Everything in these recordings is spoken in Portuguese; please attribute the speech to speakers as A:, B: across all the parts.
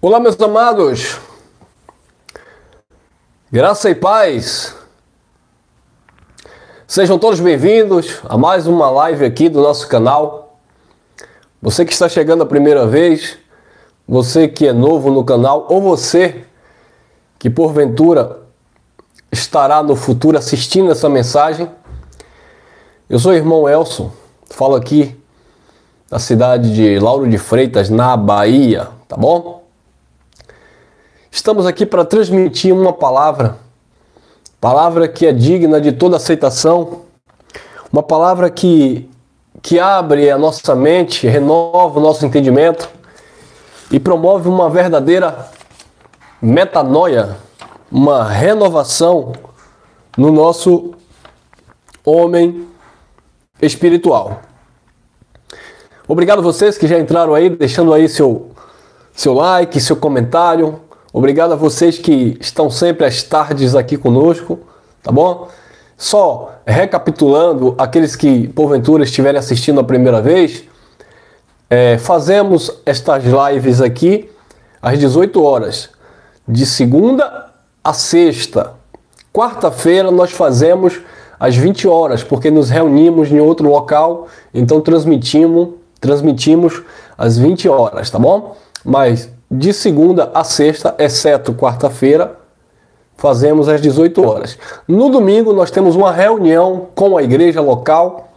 A: Olá, meus amados, graça e paz, sejam todos bem-vindos a mais uma live aqui do nosso canal. Você que está chegando a primeira vez, você que é novo no canal, ou você que porventura estará no futuro assistindo essa mensagem, eu sou o irmão Elson, falo aqui da cidade de Lauro de Freitas, na Bahia, tá bom? Estamos aqui para transmitir uma palavra que é digna de toda aceitação, uma palavra que abre a nossa mente, renova o nosso entendimento e promove uma verdadeira metanoia, uma renovação no nosso homem espiritual. Obrigado a vocês que já entraram aí, deixando aí seu like, seu comentário. Obrigado a vocês que estão sempre às tardes aqui conosco, tá bom? Só recapitulando, aqueles que porventura estiverem assistindo a primeira vez, fazemos estas lives aqui às 18 horas, de segunda a sexta. Quarta-feira nós fazemos às 20 horas, porque nos reunimos em outro local, então transmitimos às 20 horas, tá bom? Mas de segunda a sexta, exceto quarta-feira, fazemos às 18 horas. No domingo nós temos uma reunião com a igreja local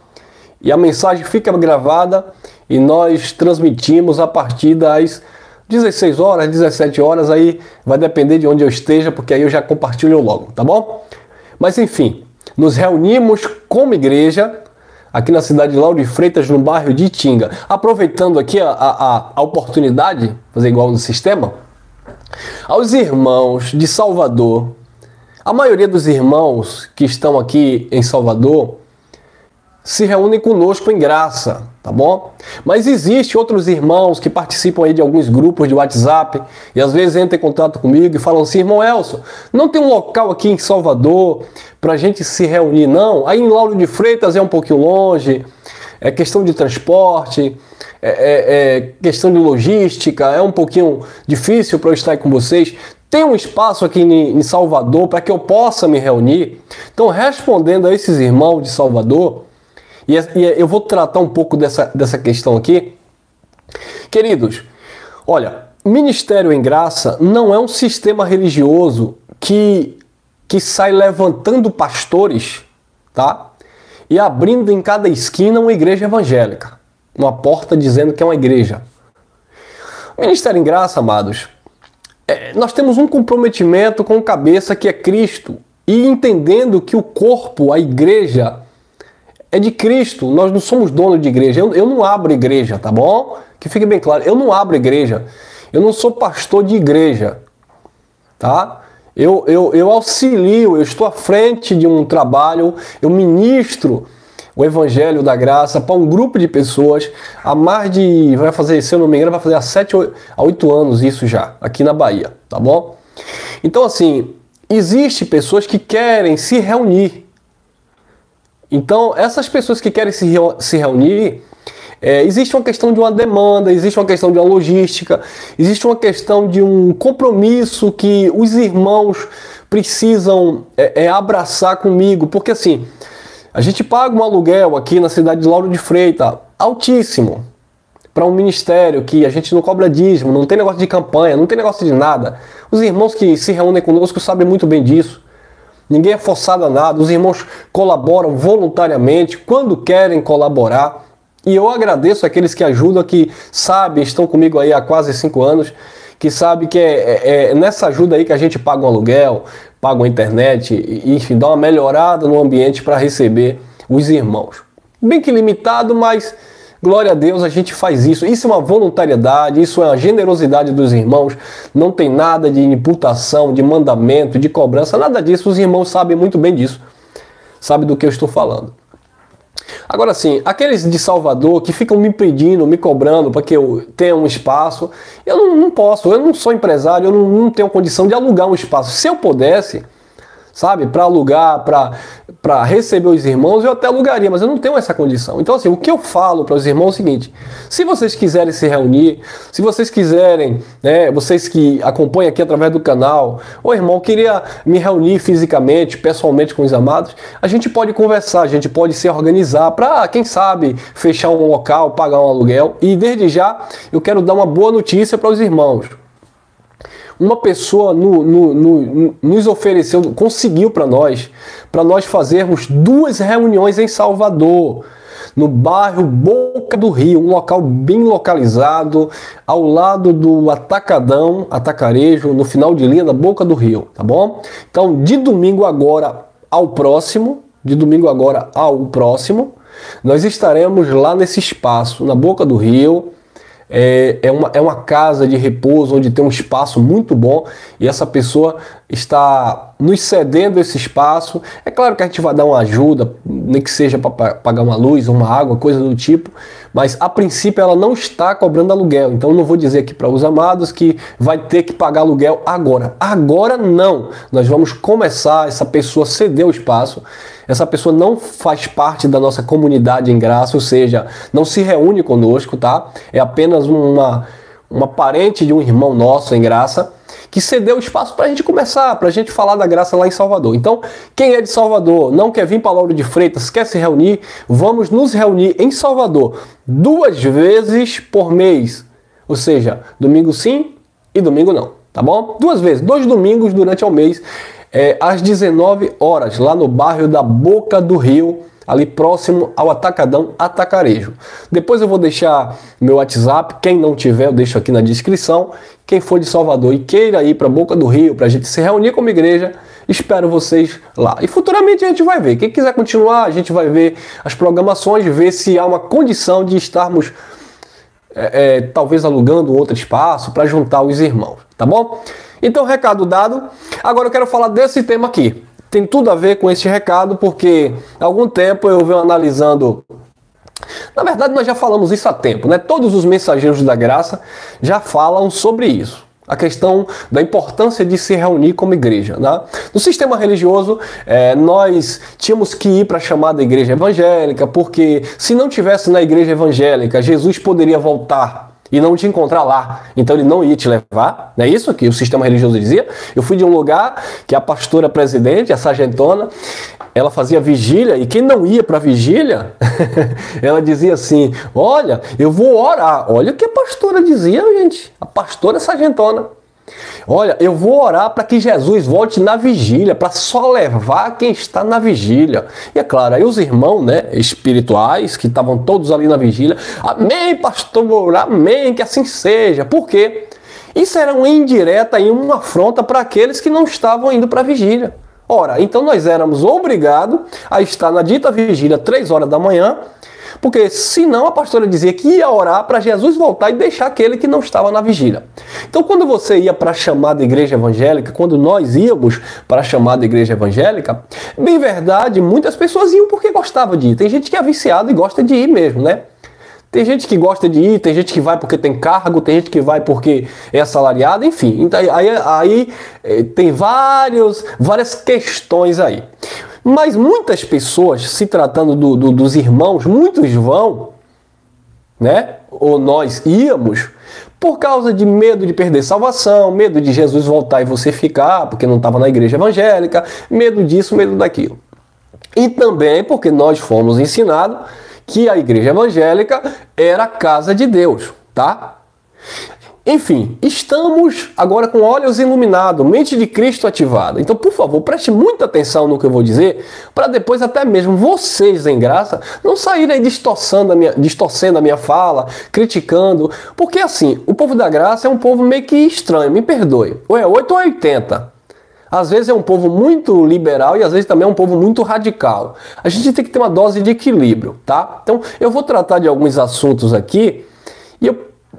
A: e a mensagem fica gravada e nós transmitimos a partir das 16 horas, 17 horas, aí vai depender de onde eu esteja, porque aí eu já compartilho logo, tá bom? Mas enfim, nos reunimos como igreja aqui na cidade de Lauro de Freitas, no bairro de Itinga. Aproveitando aqui a oportunidade, fazer igual no sistema, aos irmãos de Salvador, a maioria dos irmãos que estão aqui em Salvador se reúnem conosco em graça, tá bom? Mas existem outros irmãos que participam aí de alguns grupos de WhatsApp e às vezes entram em contato comigo e falam assim: irmão Elson, não tem um local aqui em Salvador para a gente se reunir, não? Aí em Lauro de Freitas é um pouquinho longe, é questão de transporte, é questão de logística, é um pouquinho difícil para eu estar aí com vocês. Tem um espaço aqui em Salvador para que eu possa me reunir? Então, respondendo a esses irmãos de Salvador, e eu vou tratar um pouco dessa questão aqui. Queridos, olha, Ministério em Graça não é um sistema religioso que sai levantando pastores, tá? E abrindo em cada esquina uma igreja evangélica. Uma porta dizendo que é uma igreja. Ministério em Graça, amados, nós temos um comprometimento com o cabeça que é Cristo. E entendendo que o corpo, a igreja, é de Cristo, nós não somos donos de igreja. Eu não abro igreja, tá bom? Que fique bem claro, eu não abro igreja. Eu não sou pastor de igreja, tá? Eu auxilio, eu estou à frente de um trabalho, eu ministro o Evangelho da Graça para um grupo de pessoas há mais de, vai fazer, se eu não me engano, vai fazer há 7 a 8 anos isso já, aqui na Bahia, tá bom? Então assim, existem pessoas que querem se reunir. Então, essas pessoas que querem se reunir, existe uma questão de uma demanda, existe uma questão de uma logística, existe uma questão de um compromisso que os irmãos precisam abraçar comigo. Porque assim, a gente paga um aluguel aqui na cidade de Lauro de Freitas, altíssimo, para um ministério que a gente não cobra dízimo, não tem negócio de campanha, não tem negócio de nada. Os irmãos que se reúnem conosco sabem muito bem disso. Ninguém é forçado a nada, os irmãos colaboram voluntariamente, quando querem colaborar. E eu agradeço aqueles que ajudam, que sabem, estão comigo aí há quase 5 anos, que sabem que é nessa ajuda aí que a gente paga um aluguel, paga uma internet, e, enfim, dá uma melhorada no ambiente para receber os irmãos. Bem que limitado, mas glória a Deus, a gente faz isso. Isso é uma voluntariedade, isso é uma generosidade dos irmãos. Não tem nada de imputação, de mandamento, de cobrança, nada disso. Os irmãos sabem muito bem disso. Sabem do que eu estou falando. Agora sim, aqueles de Salvador que ficam me pedindo, me cobrando para que eu tenha um espaço, eu não posso, eu não sou empresário, eu não tenho condição de alugar um espaço. Se eu pudesse, sabe, para alugar, para receber os irmãos, eu até alugaria, mas eu não tenho essa condição. Então, assim, o que eu falo para os irmãos é o seguinte: se vocês quiserem se reunir, se vocês quiserem, né, vocês que acompanham aqui através do canal, ô irmão, eu queria me reunir fisicamente, pessoalmente com os amados, a gente pode conversar, a gente pode se organizar para, quem sabe, fechar um local, pagar um aluguel. E desde já, eu quero dar uma boa notícia para os irmãos. Uma pessoa nos ofereceu, conseguiu para nós fazermos 2 reuniões em Salvador, no bairro Boca do Rio, um local bem localizado, ao lado do Atacadão, Atacarejo, no final de linha da Boca do Rio, tá bom? Então, de domingo agora ao próximo, nós estaremos lá nesse espaço, na Boca do Rio. É uma casa de repouso onde tem um espaço muito bom e essa pessoa está nos cedendo esse espaço. É claro que a gente vai dar uma ajuda, nem que seja para pagar uma luz, uma água, coisa do tipo, mas a princípio ela não está cobrando aluguel. Então eu não vou dizer aqui para os amados que vai ter que pagar aluguel agora. Agora não, nós vamos começar, essa pessoa ceder o espaço. Essa pessoa não faz parte da nossa comunidade em graça, ou seja, não se reúne conosco, tá? É apenas uma parente de um irmão nosso em graça, que cedeu o espaço para a gente começar, para a gente falar da graça lá em Salvador. Então, quem é de Salvador, não quer vir para Lauro de Freitas, quer se reunir, vamos nos reunir em Salvador 2 vezes por mês. Ou seja, domingo sim e domingo não, tá bom? 2 vezes, 2 domingos durante o mês. Às 19 horas, lá no bairro da Boca do Rio, ali próximo ao Atacadão, Atacarejo. Depois eu vou deixar meu WhatsApp, quem não tiver eu deixo aqui na descrição. Quem for de Salvador e queira ir para Boca do Rio, para a gente se reunir como igreja, espero vocês lá. E futuramente a gente vai ver, quem quiser continuar, a gente vai ver as programações, ver se há uma condição de estarmos talvez alugando outro espaço para juntar os irmãos, tá bom? Então, recado dado. Agora eu quero falar desse tema aqui. Tem tudo a ver com esse recado, porque há algum tempo eu venho analisando. Na verdade, nós já falamos isso há tempo, né? Todos os mensageiros da graça já falam sobre isso. A questão da importância de se reunir como igreja, né? No sistema religioso, nós tínhamos que ir para a chamada igreja evangélica, porque se não tivesse na igreja evangélica, Jesus poderia voltar e não te encontrar lá, então ele não ia te levar, não é isso que o sistema religioso dizia? Eu fui de um lugar que a pastora presidente, a sargentona, ela fazia vigília, e quem não ia para a vigília, ela dizia assim: olha, eu vou orar. Olha o que a pastora dizia, gente, a pastora sargentona. Olha, eu vou orar para que Jesus volte na vigília, para só levar quem está na vigília. E é claro, aí os irmãos, né, espirituais, que estavam todos ali na vigília, amém, pastor, amém, que assim seja. Por quê? Isso era uma indireta e uma afronta para aqueles que não estavam indo para a vigília. Ora, então nós éramos obrigados a estar na dita vigília 3 horas da manhã, porque senão a pastora dizia que ia orar para Jesus voltar e deixar aquele que não estava na vigília. Então, quando você ia para a chamada igreja evangélica, quando nós íamos para a chamada igreja evangélica, bem verdade, muitas pessoas iam porque gostavam de ir. Tem gente que é viciado e gosta de ir mesmo, né? Tem gente que gosta de ir, tem gente que vai porque tem cargo, tem gente que vai porque é assalariado, enfim. Então, aí tem várias questões aí. Mas muitas pessoas, se tratando dos irmãos, muitos vão, né? Ou nós íamos, por causa de medo de perder salvação, medo de Jesus voltar e você ficar, porque não estava na igreja evangélica, medo disso, medo daquilo. E também porque nós fomos ensinados que a igreja evangélica era a casa de Deus, tá? Enfim, estamos agora com olhos iluminados, mente de Cristo ativada. Então, por favor, preste muita atenção no que eu vou dizer, para depois até mesmo vocês, em graça, não saírem distorcendo a minha fala, criticando. Porque assim, o povo da graça é um povo meio que estranho, me perdoe. Ou é 8 ou é 80. Às vezes é um povo muito liberal e às vezes também é um povo muito radical. A gente tem que ter uma dose de equilíbrio, tá? Então, eu vou tratar de alguns assuntos aqui e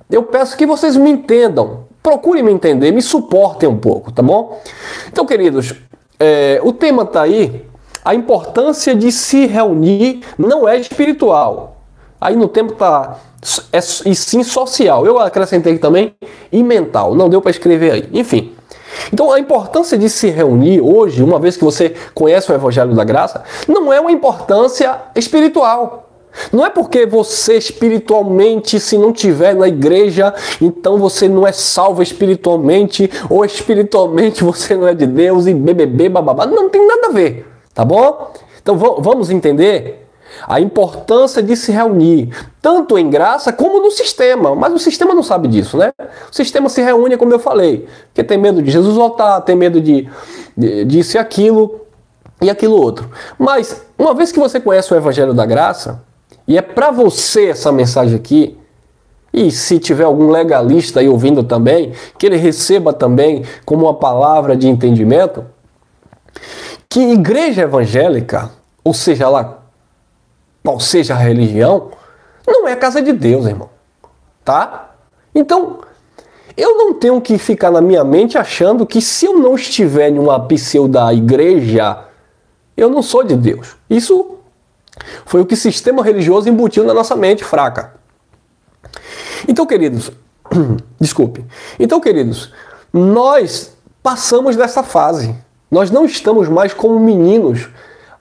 A: eu peço que vocês me entendam, procurem me entender, me suportem um pouco, tá bom? Então, queridos, o tema tá aí, a importância de se reunir não é espiritual. Aí no tempo tá, e sim social. Eu acrescentei também e mental, não deu para escrever aí. Enfim, Então a importância de se reunir hoje, uma vez que você conhece o Evangelho da Graça, não é uma importância espiritual. Não é porque você espiritualmente, se não tiver na igreja, então você não é salvo espiritualmente, ou espiritualmente você não é de Deus, e BBB, bababá. Não tem nada a ver, tá bom? Então vamos entender a importância de se reunir, tanto em graça como no sistema. Mas o sistema não sabe disso, né? O sistema se reúne, como eu falei, porque tem medo de Jesus voltar, tem medo de disso e aquilo outro. Mas uma vez que você conhece o Evangelho da Graça, e é para você essa mensagem aqui, e se tiver algum legalista aí ouvindo também, que ele receba também como uma palavra de entendimento, que igreja evangélica, ou seja lá qual seja a religião, não é a casa de Deus, irmão. Tá? Então, eu não tenho que ficar na minha mente achando que se eu não estiver em uma pseudo-igreja, eu não sou de Deus. Isso foi o que o sistema religioso embutiu na nossa mente fraca. Então, queridos, desculpe. Então, queridos, nós passamos dessa fase. Nós não estamos mais como meninos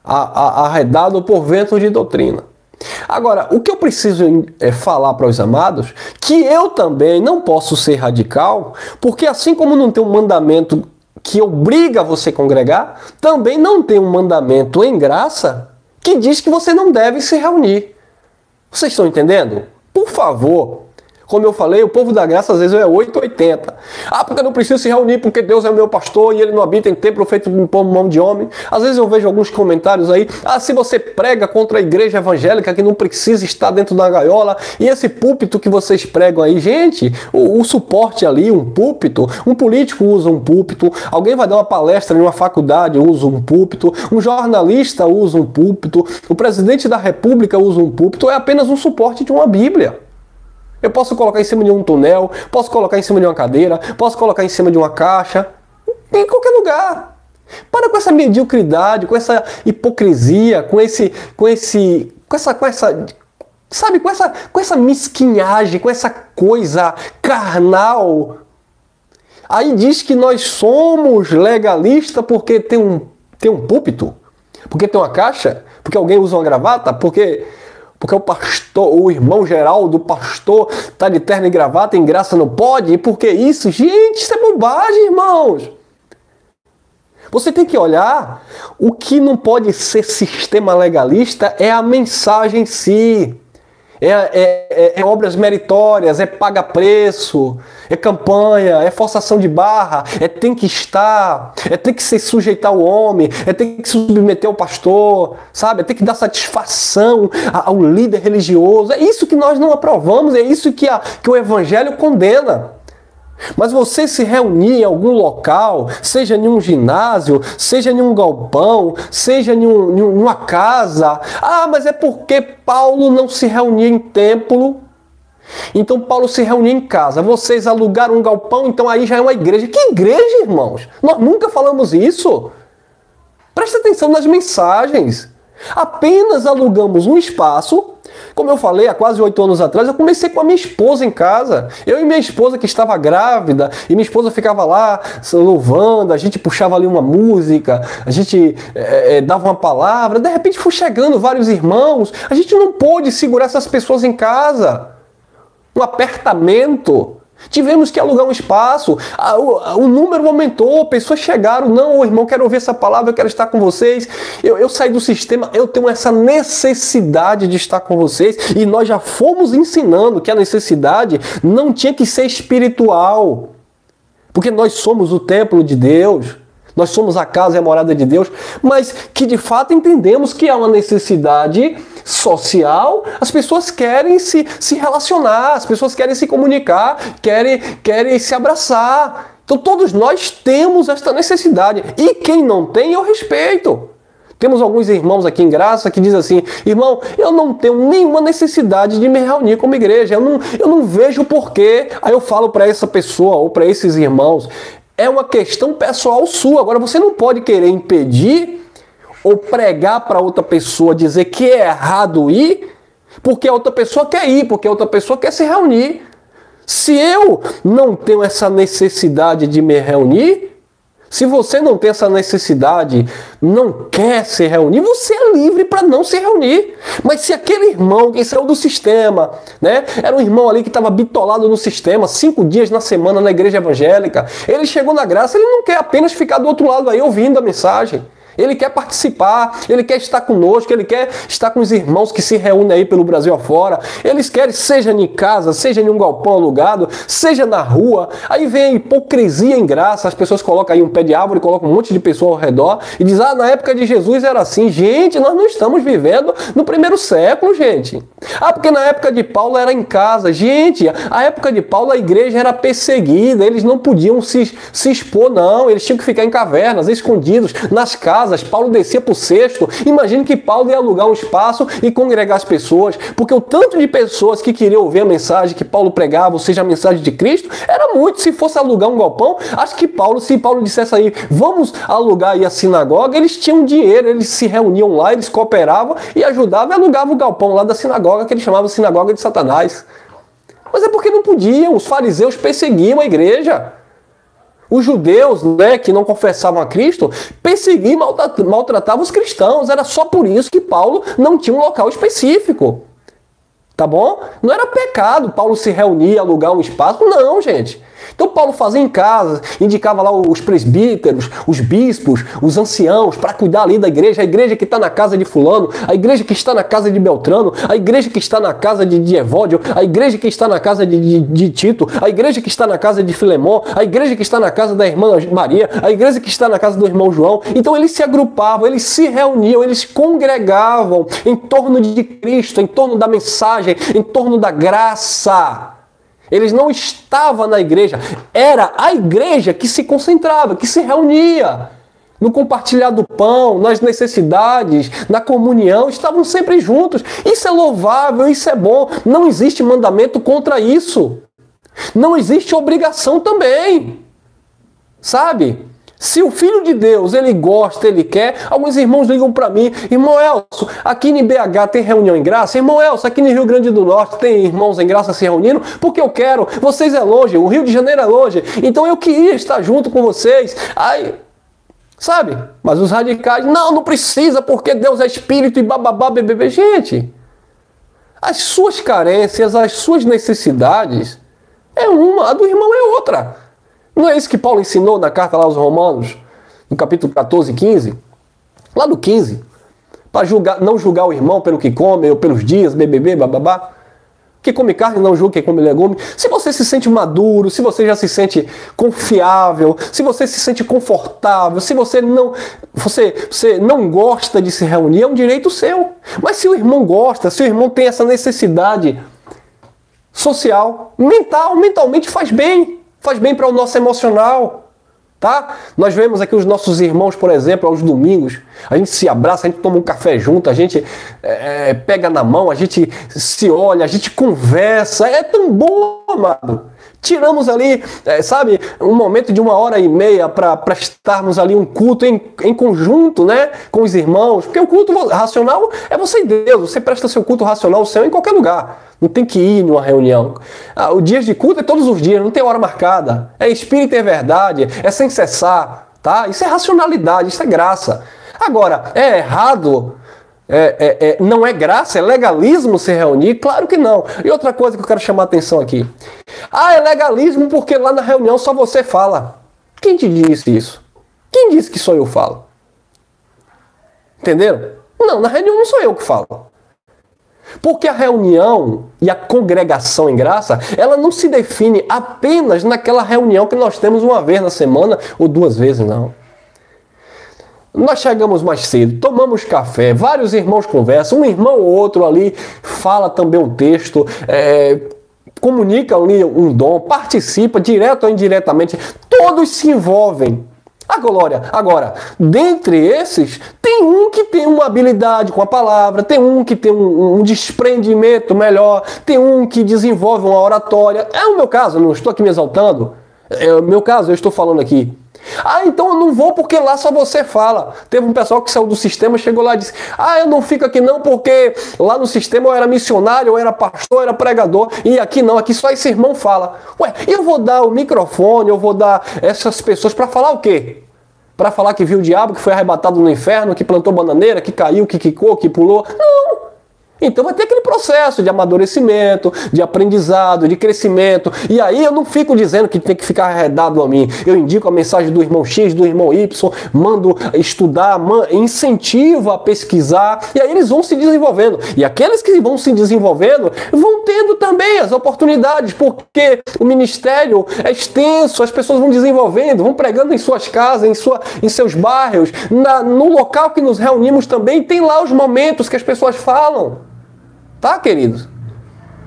A: arredados por ventos de doutrina. Agora, o que eu preciso falar para os amados, que eu também não posso ser radical, porque assim como não tem um mandamento que obriga você a congregar, também não tem um mandamento em graça que diz que você não deve se reunir. Vocês estão entendendo? Por favor, como eu falei, o povo da graça às vezes é 880. Ah, porque eu não preciso se reunir porque Deus é o meu pastor e ele não habita em templo feito por mão de homem. Às vezes eu vejo alguns comentários aí, se você prega contra a igreja evangélica que não precisa estar dentro da gaiola, e esse púlpito que vocês pregam aí, gente, o suporte ali, um púlpito, um político usa um púlpito, alguém vai dar uma palestra em uma faculdade, usa um púlpito, um jornalista usa um púlpito, o presidente da república usa um púlpito, é apenas um suporte de uma Bíblia. Eu posso colocar em cima de um túnel, posso colocar em cima de uma cadeira, posso colocar em cima de uma caixa, em qualquer lugar. Para com essa mediocridade, com essa hipocrisia, com essa mesquinhagem, com essa coisa carnal. Aí diz que nós somos legalistas porque tem um púlpito, porque tem uma caixa, porque alguém usa uma gravata, porque o pastor, o irmão Geraldo, o pastor, está de terno e gravata, em graça não pode? E por que isso? Gente, isso é bobagem, irmãos. Você tem que olhar, o que não pode ser sistema legalista é a mensagem em si. É obras meritórias, é paga-preço, é campanha, é forçação de barra, é tem que estar, é ter que se sujeitar ao homem, é ter que submeter ao pastor, sabe? É ter que dar satisfação ao líder religioso. É isso que nós não aprovamos, é isso que o Evangelho condena. Mas você se reunir em algum local, seja em um ginásio, seja em um galpão, seja em uma casa. Mas é porque Paulo não se reunia em templo. Então Paulo se reunia em casa. Vocês alugaram um galpão, então aí já é uma igreja. Que igreja, irmãos? Nós nunca falamos isso. Presta atenção nas mensagens. Apenas alugamos um espaço. Como eu falei, há quase 8 anos atrás, eu comecei com a minha esposa em casa. Eu e minha esposa que estava grávida, e minha esposa ficava lá louvando, a gente puxava ali uma música, a gente dava uma palavra, de repente foi chegando vários irmãos, a gente não pôde segurar essas pessoas em casa. Um apertamento. Tivemos que alugar um espaço, o número aumentou, pessoas chegaram, não, irmão, quero ouvir essa palavra, eu quero estar com vocês. Eu saí do sistema, eu tenho essa necessidade de estar com vocês, e nós já fomos ensinando que a necessidade não tinha que ser espiritual, porque nós somos o templo de Deus, nós somos a casa e a morada de Deus, mas que de fato entendemos que há uma necessidade social, as pessoas querem se relacionar, as pessoas querem se comunicar, querem se abraçar. Então todos nós temos esta necessidade, e quem não tem, eu respeito. Temos alguns irmãos aqui em graça que dizem assim: irmão, eu não tenho nenhuma necessidade de me reunir como igreja, eu não vejo porquê. Aí eu falo para essa pessoa ou para esses irmãos, é uma questão pessoal sua. Agora você não pode querer impedir ou pregar para outra pessoa, dizer que é errado ir, porque a outra pessoa quer ir, porque a outra pessoa quer se reunir. Se eu não tenho essa necessidade de me reunir, Se você não tem essa necessidade, não quer se reunir, você é livre para não se reunir. Mas se aquele irmão que saiu do sistema, né, era um irmão ali que estava bitolado no sistema, 5 dias na semana na igreja evangélica, ele chegou na graça, ele não quer apenas ficar do outro lado aí ouvindo a mensagem. Ele quer participar, ele quer estar conosco, ele quer estar com os irmãos que se reúnem aí pelo Brasil afora. Eles querem, seja em casa, seja em um galpão alugado, seja na rua. Aí vem a hipocrisia em graça, as pessoas colocam aí um pé de árvore, colocam um monte de pessoa ao redor e dizem, na época de Jesus era assim. Gente, nós não estamos vivendo no primeiro século, gente. Porque na época de Paulo era em casa. Gente, a época de Paulo a igreja era perseguida, eles não podiam se expor, não. Eles tinham que ficar em cavernas, escondidos, nas casas. Paulo descia para o cesto. Imagine que Paulo ia alugar um espaço e congregar as pessoas, porque o tanto de pessoas que queriam ouvir a mensagem que Paulo pregava, ou seja, a mensagem de Cristo, era muito. Se fosse alugar um galpão, acho que se Paulo dissesse aí, vamos alugar aí a sinagoga, eles tinham dinheiro, eles se reuniam lá, eles cooperavam e ajudavam e alugavam o galpão lá da sinagoga, que eles chamavam de sinagoga de Satanás. Mas é porque não podiam, os fariseus perseguiam a igreja. Os judeus, né, que não confessavam a Cristo, perseguiam e maltratavam os cristãos. Era só por isso que Paulo não tinha um local específico. Tá bom? Não era pecado Paulo se reunir, alugar um espaço. Não, gente. Então Paulo fazia em casa, indicava lá os presbíteros, os bispos, os anciãos, para cuidar ali da igreja, a igreja que está na casa de fulano, a igreja que está na casa de Beltrano, a igreja que está na casa de Evódio, a igreja que está na casa de Tito, a igreja que está na casa de Filemon, a igreja que está na casa da irmã Maria, a igreja que está na casa do irmão João. Então eles se agrupavam, eles se reuniam, eles congregavam em torno de Cristo, em torno da mensagem, em torno da graça. Eles não estavam na igreja, era a igreja que se concentrava, que se reunia. No compartilhar do pão, nas necessidades, na comunhão, estavam sempre juntos. Isso é louvável, isso é bom. Não existe mandamento contra isso. Não existe obrigação também. Sabe? Se o Filho de Deus, ele gosta, ele quer, alguns irmãos ligam para mim, irmão Elcio, aqui em BH tem reunião em graça? Irmão Elcio, aqui no Rio Grande do Norte tem irmãos em graça se reunindo? Porque eu quero, vocês é longe, o Rio de Janeiro é longe, então eu queria estar junto com vocês. Aí, sabe? Mas os radicais, não precisa, porque Deus é Espírito e bababá, bebê. Gente, as suas carências, as suas necessidades é uma, a do irmão é outra. Não é isso que Paulo ensinou na carta lá aos Romanos, no capítulo 14 e 15? Lá no 15, para não julgar o irmão pelo que come, ou pelos dias, bababá. Que come carne não julga quem come legume. Se você se sente maduro, se você já se sente confiável, se você se sente confortável, se você não gosta de se reunir, é um direito seu. Mas se o irmão gosta, se o irmão tem essa necessidade social, mentalmente faz bem. Faz bem para o nosso emocional, tá? Nós vemos aqui os nossos irmãos, por exemplo, aos domingos, a gente se abraça, a gente toma um café junto, a gente pega na mão, a gente se olha, a gente conversa, é tão bom, amado. Tiramos ali, sabe, um momento de 1h30 para estarmos ali um culto em conjunto, né, com os irmãos, porque o culto racional é você e Deus, você presta seu culto racional ao céu em qualquer lugar, não tem que ir numa reunião. O dia de culto é todos os dias, não tem hora marcada, é espírito e é verdade, é sem cessar, tá? Isso é racionalidade, isso é graça. Agora, é errado... não é graça, é legalismo se reunir? Claro que não. E outra coisa que eu quero chamar a atenção aqui. É legalismo porque lá na reunião só você fala. Quem te disse isso? Quem disse que só eu falo? Entenderam? Não, na reunião não sou eu que falo. Porque a reunião e a congregação em graça, ela não se define apenas naquela reunião que nós temos uma vez na semana ou 2 vezes, não. Nós chegamos mais cedo, tomamos café, vários irmãos conversam, um irmão ou outro ali fala também um texto, comunica ali um dom, participa direto ou indiretamente, todos se envolvem. Agora, dentre esses, tem um que tem uma habilidade com a palavra, tem um que tem um desprendimento melhor, tem um que desenvolve uma oratória. É o meu caso, não estou aqui me exaltando, é o meu caso, eu estou falando aqui. Então eu não vou porque lá só você fala. Teve um pessoal que saiu do sistema, chegou lá e disse, eu não fico aqui não porque lá no sistema eu era missionário, eu era pastor, eu era pregador, e aqui não, aqui só esse irmão fala. Eu vou dar o microfone, eu vou dar essas pessoas para falar o quê? para falar que viu o diabo, que foi arrebatado no inferno, que plantou bananeira, que caiu, que quicou, que pulou. Não! Então vai ter aquele processo de amadurecimento, de aprendizado, de crescimento. E aí eu não fico dizendo que tem que ficar arredado a mim. Eu indico a mensagem do irmão X, do irmão Y, mando estudar, incentivo a pesquisar. E aí eles vão se desenvolvendo. E aqueles que vão se desenvolvendo vão tendo também as oportunidades, porque o ministério é extenso, as pessoas vão desenvolvendo, vão pregando em suas casas, em seus bairros, no local que nos reunimos também, tem lá os momentos que as pessoas falam. Tá, queridos?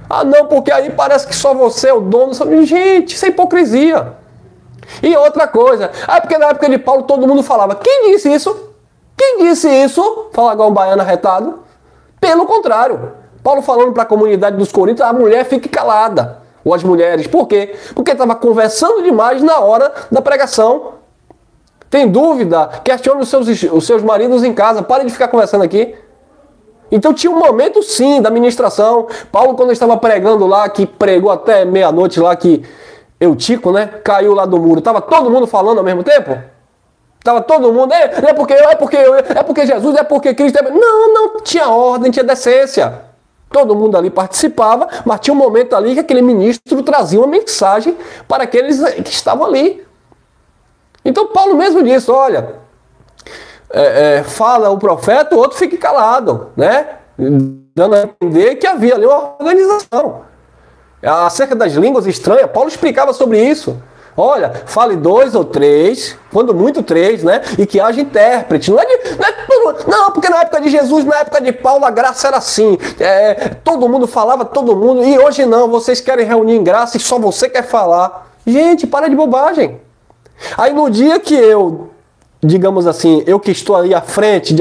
A: Ah, não, porque aí parece que só você é o dono. Gente, isso é hipocrisia. E outra coisa, porque na época de Paulo todo mundo falava. Quem disse isso? Quem disse isso? Fala igual um baiano arretado. Pelo contrário. Paulo falando para a comunidade dos Coríntios, a mulher fique calada. Ou as mulheres. Por quê? Porque estava conversando demais na hora da pregação. Tem dúvida? Questione os seus maridos em casa. Parem de ficar conversando aqui. Então tinha um momento sim da ministração. Paulo, quando estava pregando lá, que pregou até meia-noite lá, que Eutico, né, caiu lá do muro. Tava todo mundo falando ao mesmo tempo? Tava todo mundo, é porque Jesus, é porque Cristo. Não, tinha ordem, tinha decência. Todo mundo ali participava, mas tinha um momento ali que aquele ministro trazia uma mensagem para aqueles que estavam ali. Então Paulo mesmo disse, olha... fala o profeta, o outro fique calado, né? Dando a entender que havia ali uma organização. Acerca das línguas estranhas, Paulo explicava sobre isso. Olha, fale 2 ou 3, quando muito 3, né? E que haja intérprete. Não, porque na época de Jesus, na época de Paulo, a graça era assim. Todo mundo falava, todo mundo. E hoje não, vocês querem reunir em graça e só você quer falar. Gente, para de bobagem. Aí no dia que digamos assim, eu que estou ali à frente,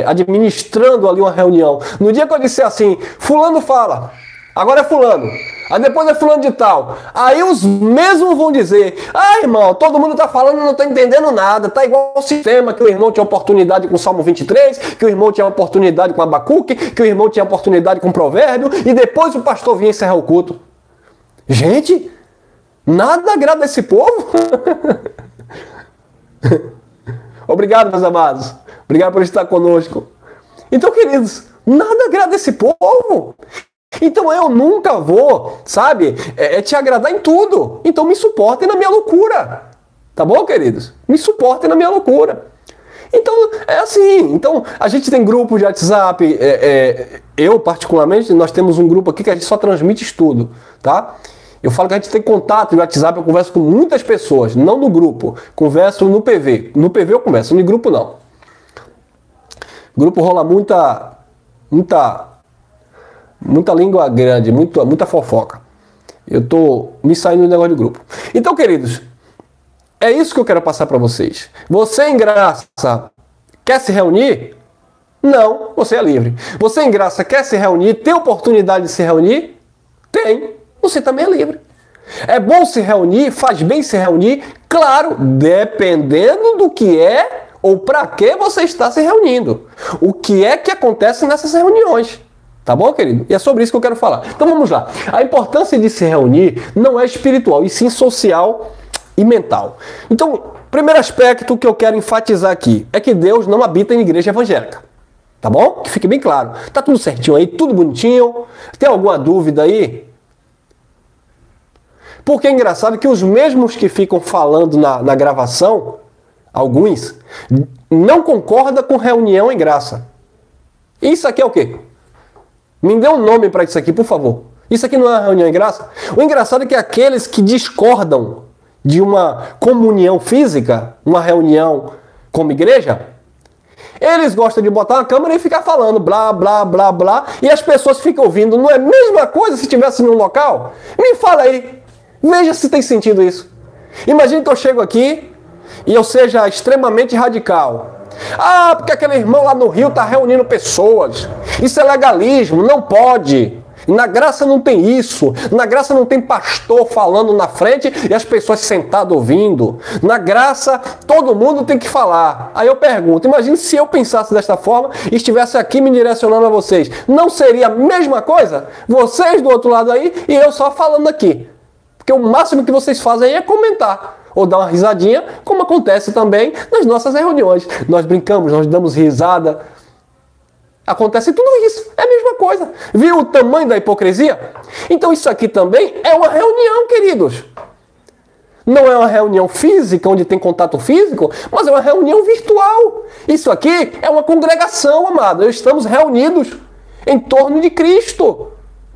A: administrando ali uma reunião. No dia que eu disser assim, fulano fala, agora é fulano, aí depois é fulano de tal. Aí os mesmos vão dizer, irmão, todo mundo está falando, não está entendendo nada, tá igual ao sistema, que o irmão tinha oportunidade com o Salmo 23, que o irmão tinha oportunidade com Abacuque, que o irmão tinha oportunidade com Provérbio, e depois o pastor vinha encerrar o culto. Gente, nada agrada esse povo. Obrigado, meus amados. Obrigado por estar conosco. Então, queridos, nada agrada esse povo. Então eu nunca vou, sabe, te agradar em tudo. Então me suportem na minha loucura. Tá bom, queridos? Me suportem na minha loucura. Então, é assim. Então, a gente tem grupo de WhatsApp. Eu, particularmente, nós temos um grupo aqui que a gente só transmite estudo, tá? Eu falo que a gente tem contato no WhatsApp, eu converso com muitas pessoas, não no grupo. Converso no PV. No PV eu converso, no grupo não. No grupo rola muita língua grande, muita fofoca. Eu tô me saindo do negócio de grupo. Então, queridos, é isso que eu quero passar para vocês. Você em graça quer se reunir? Não, você é livre. Você em graça quer se reunir, tem oportunidade de se reunir? Tem. Você também é livre. É bom se reunir, faz bem se reunir, claro, dependendo do que é ou para que você está se reunindo. O que é que acontece nessas reuniões. Tá bom, querido? E é sobre isso que eu quero falar. Então vamos lá. A importância de se reunir não é espiritual, e sim social e mental. Então, primeiro aspecto que eu quero enfatizar aqui é que Deus não habita em igreja evangélica. Tá bom? Que fique bem claro. Tá tudo certinho aí, tudo bonitinho. Tem alguma dúvida aí? Porque é engraçado que os mesmos que ficam falando na gravação, alguns, não concordam com reunião em graça. Isso aqui é o quê? Me dê um nome para isso aqui, por favor. Isso aqui não é uma reunião em graça? O engraçado é que aqueles que discordam de uma comunhão física, uma reunião como igreja, eles gostam de botar uma câmera e ficar falando blá, blá, blá, blá, e as pessoas ficam ouvindo. Não é a mesma coisa se estivesse num local? Me fala aí. Veja se tem sentido isso. Imagine que eu chego aqui e eu seja extremamente radical. Porque aquele irmão lá no Rio está reunindo pessoas. Isso é legalismo, não pode. Na graça não tem isso. Na graça não tem pastor falando na frente e as pessoas sentadas ouvindo. Na graça todo mundo tem que falar. Aí eu pergunto, imagine se eu pensasse desta forma e estivesse aqui me direcionando a vocês. Não seria a mesma coisa? Vocês do outro lado aí e eu só falando aqui. Porque o máximo que vocês fazem aí é comentar. ou dar uma risadinha, como acontece também nas nossas reuniões. Nós brincamos, nós damos risada. Acontece tudo isso, é a mesma coisa. Viu o tamanho da hipocrisia? Então isso aqui também é uma reunião, queridos. Não é uma reunião física, onde tem contato físico, mas é uma reunião virtual. Isso aqui é uma congregação, amado. Estamos reunidos em torno de Cristo.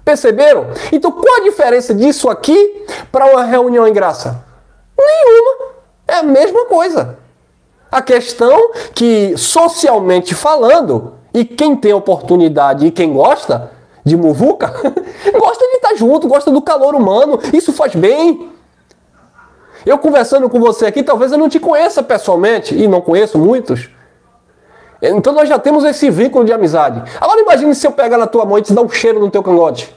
A: Perceberam? Então qual a diferença disso aqui para uma reunião em graça? Nenhuma. É a mesma coisa. A questão que, socialmente falando, e quem tem oportunidade e quem gosta de muvuca, gosta de estar junto, gosta do calor humano. Isso faz bem. Eu conversando com você aqui, talvez eu não te conheça pessoalmente, e não conheço muitos. Então nós já temos esse vínculo de amizade. Agora imagine se eu pegar na tua mão e te dar um cheiro no teu cangote.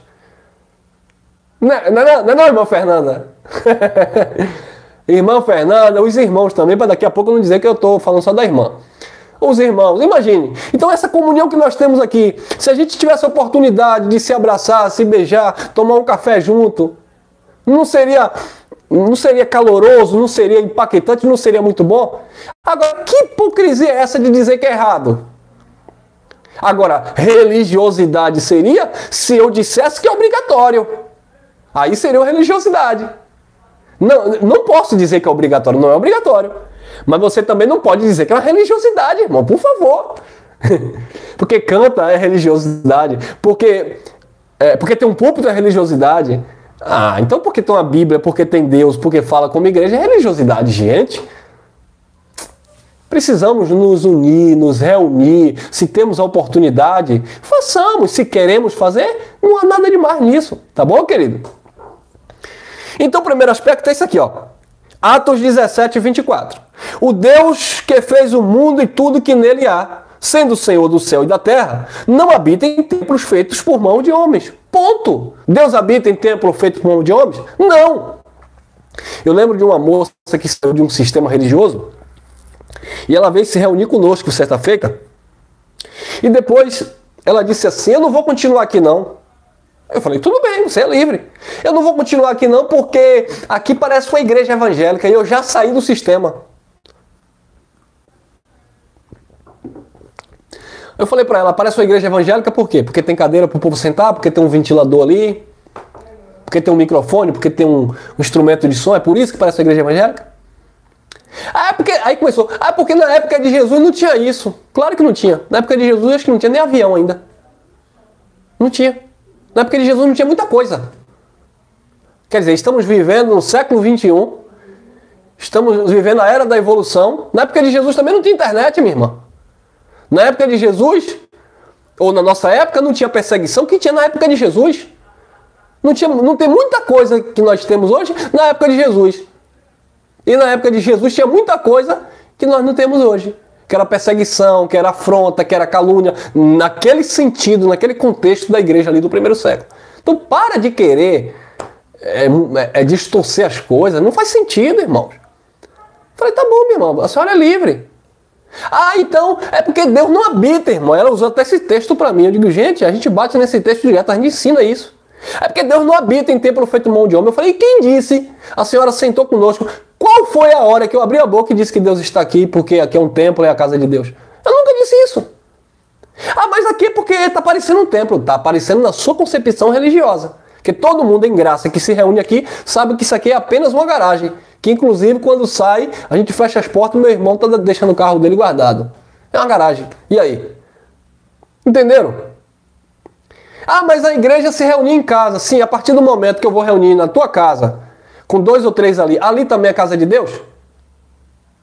A: Não, irmã Fernanda? Irmã Fernanda, os irmãos também, para daqui a pouco não dizer que eu estou falando só da irmã. Os irmãos, imagine. Então essa comunhão que nós temos aqui, se a gente tivesse a oportunidade de se abraçar, se beijar, tomar um café junto, não seria caloroso, não seria impactante, não seria muito bom? Agora, que hipocrisia é essa de dizer que é errado? Agora, religiosidade seria se eu dissesse que é obrigatório. Aí seria uma religiosidade. Não posso dizer que é obrigatório, não é obrigatório. Mas você também não pode dizer que é uma religiosidade, irmão, por favor. Porque canta é religiosidade, porque tem um púlpito é religiosidade. Ah, então porque tem uma Bíblia, porque tem Deus, porque fala como igreja, é religiosidade, gente. Precisamos nos unir, nos reunir. Se temos a oportunidade, façamos. Se queremos fazer, não há nada de mais nisso. Tá bom, querido? Então o primeiro aspecto é isso aqui, ó. Atos 17, 24. O Deus que fez o mundo e tudo que nele há, sendo o Senhor do céu e da terra, não habita em templos feitos por mão de homens. Ponto. Deus habita em templo feito por mão de homens? Não. Eu lembro de uma moça que saiu de um sistema religioso e ela veio se reunir conosco certa feita e depois ela disse assim, eu não vou continuar aqui não. Eu falei, tudo bem, você é livre. Eu não vou continuar aqui não porque aqui parece uma igreja evangélica e eu já saí do sistema. Eu falei para ela, parece uma igreja evangélica por quê? Porque tem cadeira para o povo sentar, porque tem um ventilador ali, porque tem um microfone, porque tem um instrumento de som, é por isso que parece uma igreja evangélica? Aí começou, porque na época de Jesus não tinha isso. Claro que não tinha. Na época de Jesus acho que não tinha nem avião ainda. Não tinha. Na época de Jesus não tinha muita coisa. Quer dizer, estamos vivendo no século XXI, estamos vivendo a era da evolução. Na época de Jesus também não tinha internet, minha irmã. Na época de Jesus, ou na nossa época, não tinha perseguição que tinha na época de Jesus. Não tem muita coisa que nós temos hoje na época de Jesus. E na época de Jesus tinha muita coisa que nós não temos hoje. Que era perseguição, que era afronta, que era calúnia. Naquele sentido, naquele contexto da igreja ali do primeiro século. Então para de querer distorcer as coisas. Não faz sentido, irmãos. Falei, tá bom, minha irmã, a senhora é livre. Então, é porque Deus não habita, irmão. Ela usou até esse texto para mim. Eu digo, gente, a gente bate nesse texto direto, a gente ensina isso. É porque Deus não habita em templo feito mão de homem. Eu falei, quem disse? A senhora sentou conosco. Qual foi a hora que eu abri a boca e disse que Deus está aqui, porque aqui é um templo, é a casa de Deus? Eu nunca disse isso. Mas aqui é porque está parecendo um templo. Está aparecendo na sua concepção religiosa. Porque todo mundo em graça que se reúne aqui sabe que isso aqui é apenas uma garagem. Que inclusive quando sai, a gente fecha as portas e meu irmão está deixando o carro dele guardado. É uma garagem. E aí? Entenderam? Mas a igreja se reunia em casa. Sim, a partir do momento que eu vou reunir na tua casa, com 2 ou 3 ali também é casa de Deus?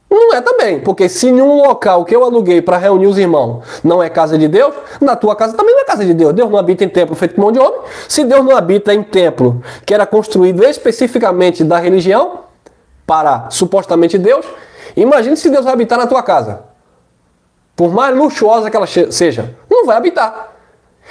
A: Não é também, porque se em um local que eu aluguei para reunir os irmãos não é casa de Deus, na tua casa também não é casa de Deus. Deus não habita em templo feito por mão de homem. Se Deus não habita em templo que era construído especificamente da religião, para supostamente Deus, imagine se Deus vai habitar na tua casa. Por mais luxuosa que ela seja, não vai habitar.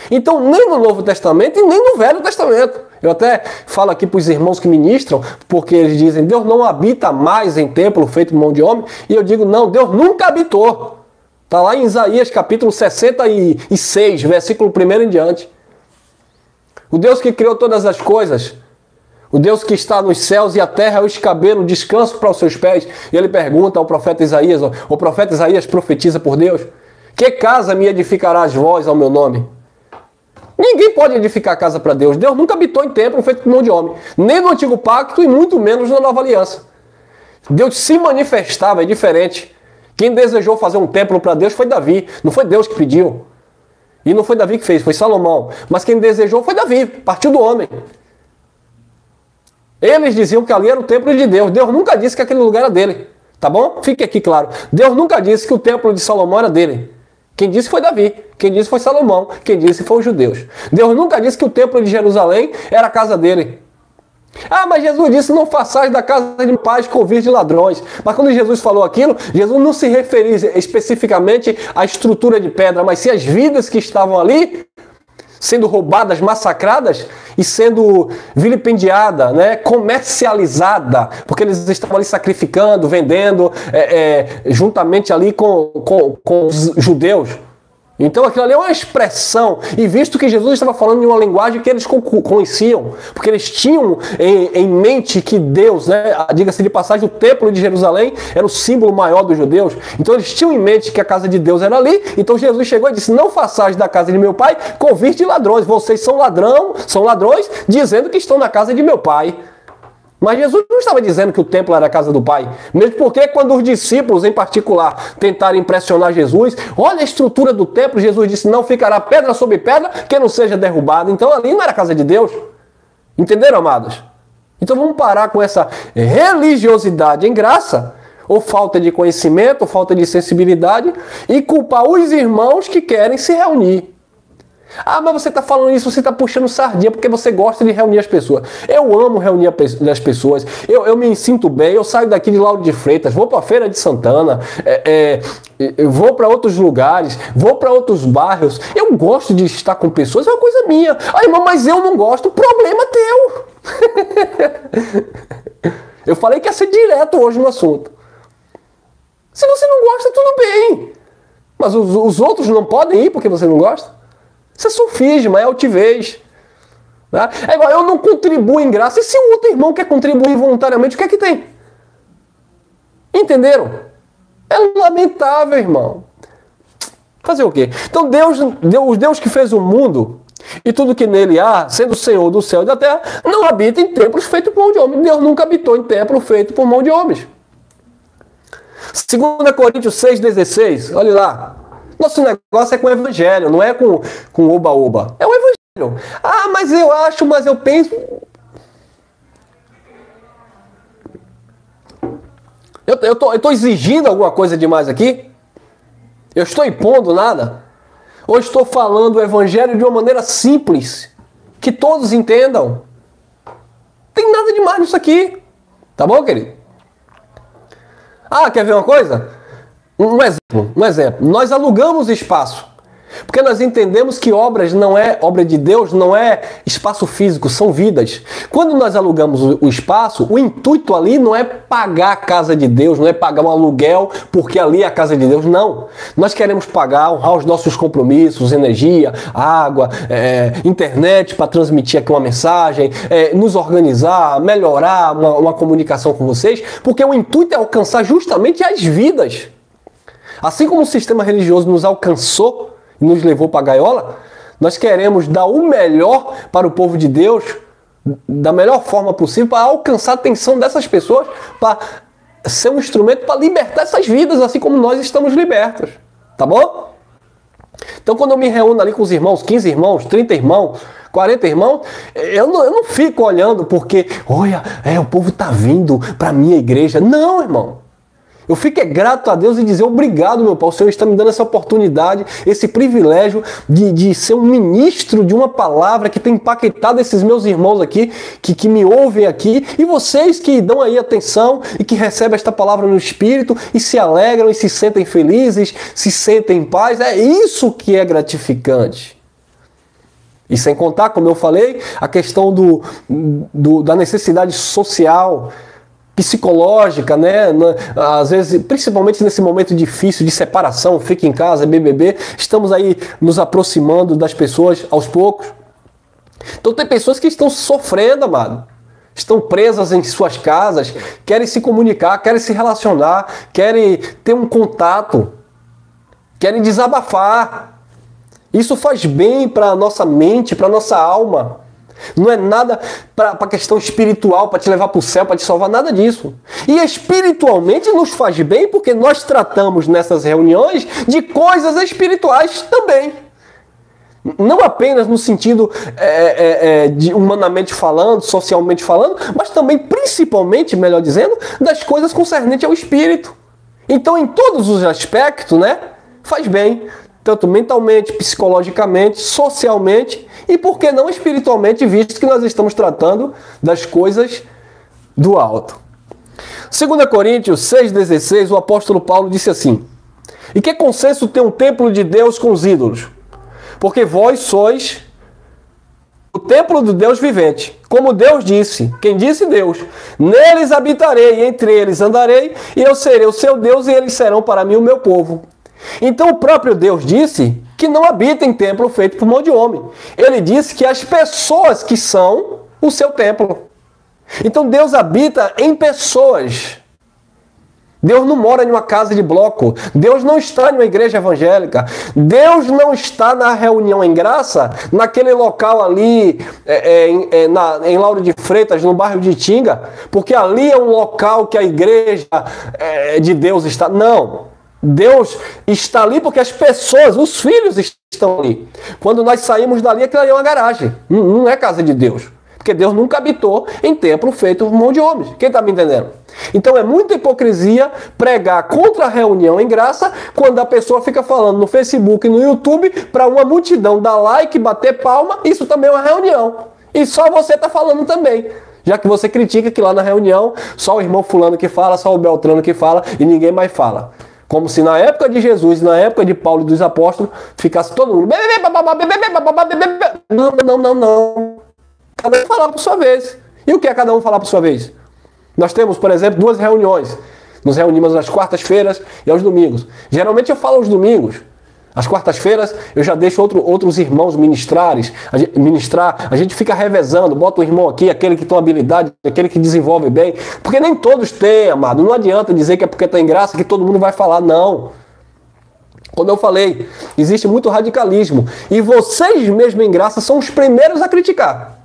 A: Então, nem no Novo Testamento e nem no Velho Testamento. Eu até falo aqui para os irmãos que ministram, porque eles dizem, Deus não habita mais em templo feito por mão de homem. E eu digo, não, Deus nunca habitou. Está lá em Isaías capítulo 66, versículo 1 em diante. O Deus que criou todas as coisas, O Deus que está nos céus e a terra é o escabelo, o descanso para os seus pés. E ele pergunta ao profeta Isaías, o profeta Isaías profetiza por Deus: que casa me edificarás vós ao meu nome? Ninguém pode edificar casa para Deus. Deus nunca habitou em templo feito por mão de homem. Nem no Antigo Pacto e muito menos na Nova Aliança. Deus se manifestava, é diferente. Quem desejou fazer um templo para Deus foi Davi. Não foi Deus que pediu. E não foi Davi que fez, foi Salomão. Mas quem desejou foi Davi, partiu do homem. Eles diziam que ali era o templo de Deus. Deus nunca disse que aquele lugar era dele. Tá bom? Fique aqui claro. Deus nunca disse que o templo de Salomão era dele. Quem disse foi Davi. Quem disse foi Salomão. Quem disse foi os judeus. Deus nunca disse que o templo de Jerusalém era a casa dele. Ah, mas Jesus disse: não façais da casa de paz convite de ladrões. Mas quando Jesus falou aquilo, Jesus não se referia especificamente à estrutura de pedra, mas sim às vidas que estavam ali, sendo roubadas, massacradas e sendo vilipendiada, né, comercializada, porque eles estavam ali sacrificando, vendendo, juntamente ali com os judeus. Então aquilo ali é uma expressão, e visto que Jesus estava falando em uma linguagem que eles conheciam, porque eles tinham em mente que Deus, né, diga-se de passagem, o templo de Jerusalém era o símbolo maior dos judeus, então eles tinham em mente que a casa de Deus era ali. Então Jesus chegou e disse: não façais da casa de meu pai convite de ladrões, vocês são ladrões, dizendo que estão na casa de meu pai. Mas Jesus não estava dizendo que o templo era a casa do Pai. Mesmo porque quando os discípulos, em particular, tentaram impressionar Jesus, olha a estrutura do templo, Jesus disse: não ficará pedra sobre pedra que não seja derrubada. Então ali não era a casa de Deus. Entenderam, amados? Então vamos parar com essa religiosidade em graça, ou falta de conhecimento, ou falta de sensibilidade, e culpar os irmãos que querem se reunir. Ah, mas você está falando isso, você está puxando sardinha porque você gosta de reunir as pessoas. Eu amo reunir as pessoas, eu me sinto bem, eu saio daqui de Lauro de Freitas, vou para a Feira de Santana, vou para outros lugares, vou para outros bairros. Eu gosto de estar com pessoas, é uma coisa minha. Ah, irmão, mas eu não gosto, o problema é teu. Eu falei que ia ser direto hoje no assunto. Se você não gosta, tudo bem. Mas os outros não podem ir porque você não gosta? Isso é sofisma, é altivez. Tá? É igual, eu não contribuo em graça. E se o outro irmão quer contribuir voluntariamente, o que é que tem? Entenderam? É lamentável, irmão. Fazer o quê? Então Deus que fez o mundo e tudo que nele há, sendo o Senhor do céu e da terra, não habita em templos feitos por mão de homens. Deus nunca habitou em templo feito por mão de homens. 2 Coríntios 6,16, olha lá. Nosso negócio é com o evangelho, não é com oba-oba. É o evangelho. Ah, mas eu acho, mas eu penso. Eu tô exigindo alguma coisa demais aqui? Eu estou impondo nada? Ou estou falando o evangelho de uma maneira simples, que todos entendam? Tem nada demais nisso aqui. Tá bom, querido? Ah, quer ver uma coisa? Um exemplo. Nós alugamos espaço, porque nós entendemos que obra de Deus não é espaço físico, são vidas. Quando nós alugamos o espaço, o intuito ali não é pagar a casa de Deus, não é pagar um aluguel porque ali é a casa de Deus, não. Nós queremos pagar, honrar os nossos compromissos, energia, água, internet para transmitir aqui uma mensagem, nos organizar, melhorar uma comunicação com vocês, porque o intuito é alcançar justamente as vidas. Assim como o sistema religioso nos alcançou e nos levou para a gaiola, nós queremos dar o melhor para o povo de Deus, da melhor forma possível, para alcançar a atenção dessas pessoas, para ser um instrumento para libertar essas vidas, assim como nós estamos libertos. Tá bom? Então, quando eu me reúno ali com os irmãos, 15 irmãos, 30 irmãos, 40 irmãos, eu não fico olhando porque, olha, o povo está vindo para a minha igreja. Não, irmão. Eu fico grato a Deus e dizer obrigado, meu Pai. O Senhor está me dando essa oportunidade, esse privilégio de ser um ministro de uma palavra que tem impactado esses meus irmãos aqui, que me ouvem aqui, e vocês que dão aí atenção e que recebem esta palavra no Espírito e se alegram e se sentem felizes, se sentem em paz. É isso que é gratificante. E sem contar, como eu falei, a questão da necessidade social, psicológica, né? Às vezes, principalmente nesse momento difícil de separação, fica em casa, BBB, estamos aí nos aproximando das pessoas aos poucos. Então tem pessoas que estão sofrendo, amado. estão presas em suas casas, querem se comunicar, querem se relacionar, querem ter um contato, querem desabafar. Isso faz bem para a nossa mente, para a nossa alma. Não é nada para a questão espiritual, para te levar para o céu, para te salvar, nada disso. E espiritualmente nos faz bem porque nós tratamos nessas reuniões de coisas espirituais também. Não apenas no sentido de humanamente falando, socialmente falando, mas também, principalmente, melhor dizendo, das coisas concernentes ao espírito. Então, em todos os aspectos, né, faz bem, tanto mentalmente, psicologicamente, socialmente e, por que não, espiritualmente, visto que nós estamos tratando das coisas do alto. 2 Coríntios 6,16, o apóstolo Paulo disse assim: e que consenso tem um templo de Deus com os ídolos? Porque vós sois o templo do Deus vivente. Como Deus disse, quem disse? Deus. Neles habitarei, entre eles andarei, e eu serei o seu Deus, e eles serão para mim o meu povo. Então o próprio Deus disse que não habita em templo feito por mão de homem. Ele disse que as pessoas que são o seu templo. Então Deus habita em pessoas. Deus não mora em uma casa de bloco. Deus não está em uma igreja evangélica. Deus não está na reunião em graça, naquele local ali, em Lauro de Freitas, no bairro de Tinga, porque ali é um local que a igreja de Deus está. Não. Deus está ali porque as pessoas, os filhos estão ali. Quando nós saímos dali, aquilo ali é uma garagem. Não é casa de Deus. Porque Deus nunca habitou em templo feito por mão de homens. Quem está me entendendo? Então é muita hipocrisia pregar contra a reunião em graça quando a pessoa fica falando no Facebook e no YouTube para uma multidão dar like, bater palma. Isso também é uma reunião. E só você está falando também. Já que você critica que lá na reunião só o irmão fulano que fala, só o Beltrano que fala e ninguém mais fala. Como se na época de Jesus, na época de Paulo e dos apóstolos, ficasse todo mundo... Não. Cada um falar por sua vez. E o que é cada um falar por sua vez? Nós temos, por exemplo, 2 reuniões. Nos reunimos às quartas-feiras e aos domingos. Geralmente eu falo aos domingos. Às quartas-feiras eu já deixo outros irmãos ministrar. A gente fica revezando, bota o irmão aqui, aquele que tem habilidade, aquele que desenvolve bem. Porque nem todos têm, amado. Não adianta dizer que é porque tem graça que todo mundo vai falar, não. Como eu falei, existe muito radicalismo. E vocês mesmo em graça são os primeiros a criticar.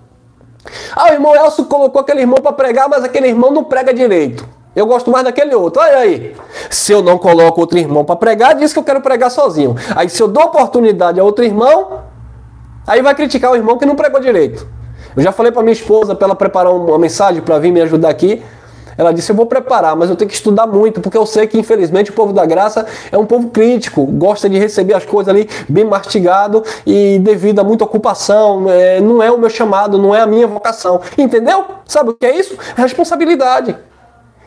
A: Ah, o irmão Elcio colocou aquele irmão para pregar, mas aquele irmão não prega direito. Eu gosto mais daquele outro. Olha aí. Se eu não coloco outro irmão para pregar, diz que eu quero pregar sozinho. Aí se eu dou oportunidade a outro irmão, aí vai criticar o irmão que não pregou direito. Eu já falei para minha esposa, para ela preparar uma mensagem para vir me ajudar aqui. Ela disse, eu vou preparar, mas eu tenho que estudar muito, porque eu sei que, infelizmente, o povo da graça é um povo crítico, gosta de receber as coisas ali bem mastigado e devido a muita ocupação, não é o meu chamado, não é a minha vocação. Entendeu? Sabe o que é isso? É responsabilidade.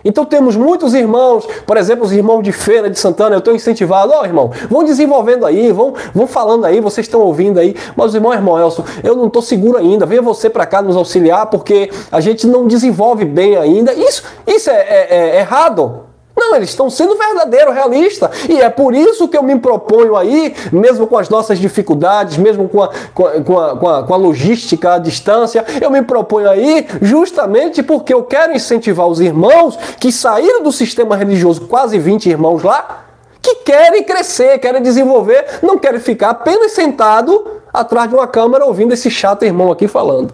A: Então temos muitos irmãos, por exemplo, os irmãos de Feira de Santana, eu estou incentivado, irmão, vão desenvolvendo aí, vão falando aí, vocês estão ouvindo aí, mas irmão Elcio, eu não estou seguro ainda, venha você para cá nos auxiliar, porque a gente não desenvolve bem ainda. Isso é errado? Não, eles estão sendo verdadeiro, realista. E é por isso que eu me proponho aí, mesmo com as nossas dificuldades, mesmo com a logística à distância, eu me proponho aí justamente porque eu quero incentivar os irmãos que saíram do sistema religioso, quase 20 irmãos lá, que querem crescer, querem desenvolver, não querem ficar apenas sentado atrás de uma câmera ouvindo esse chato irmão aqui falando.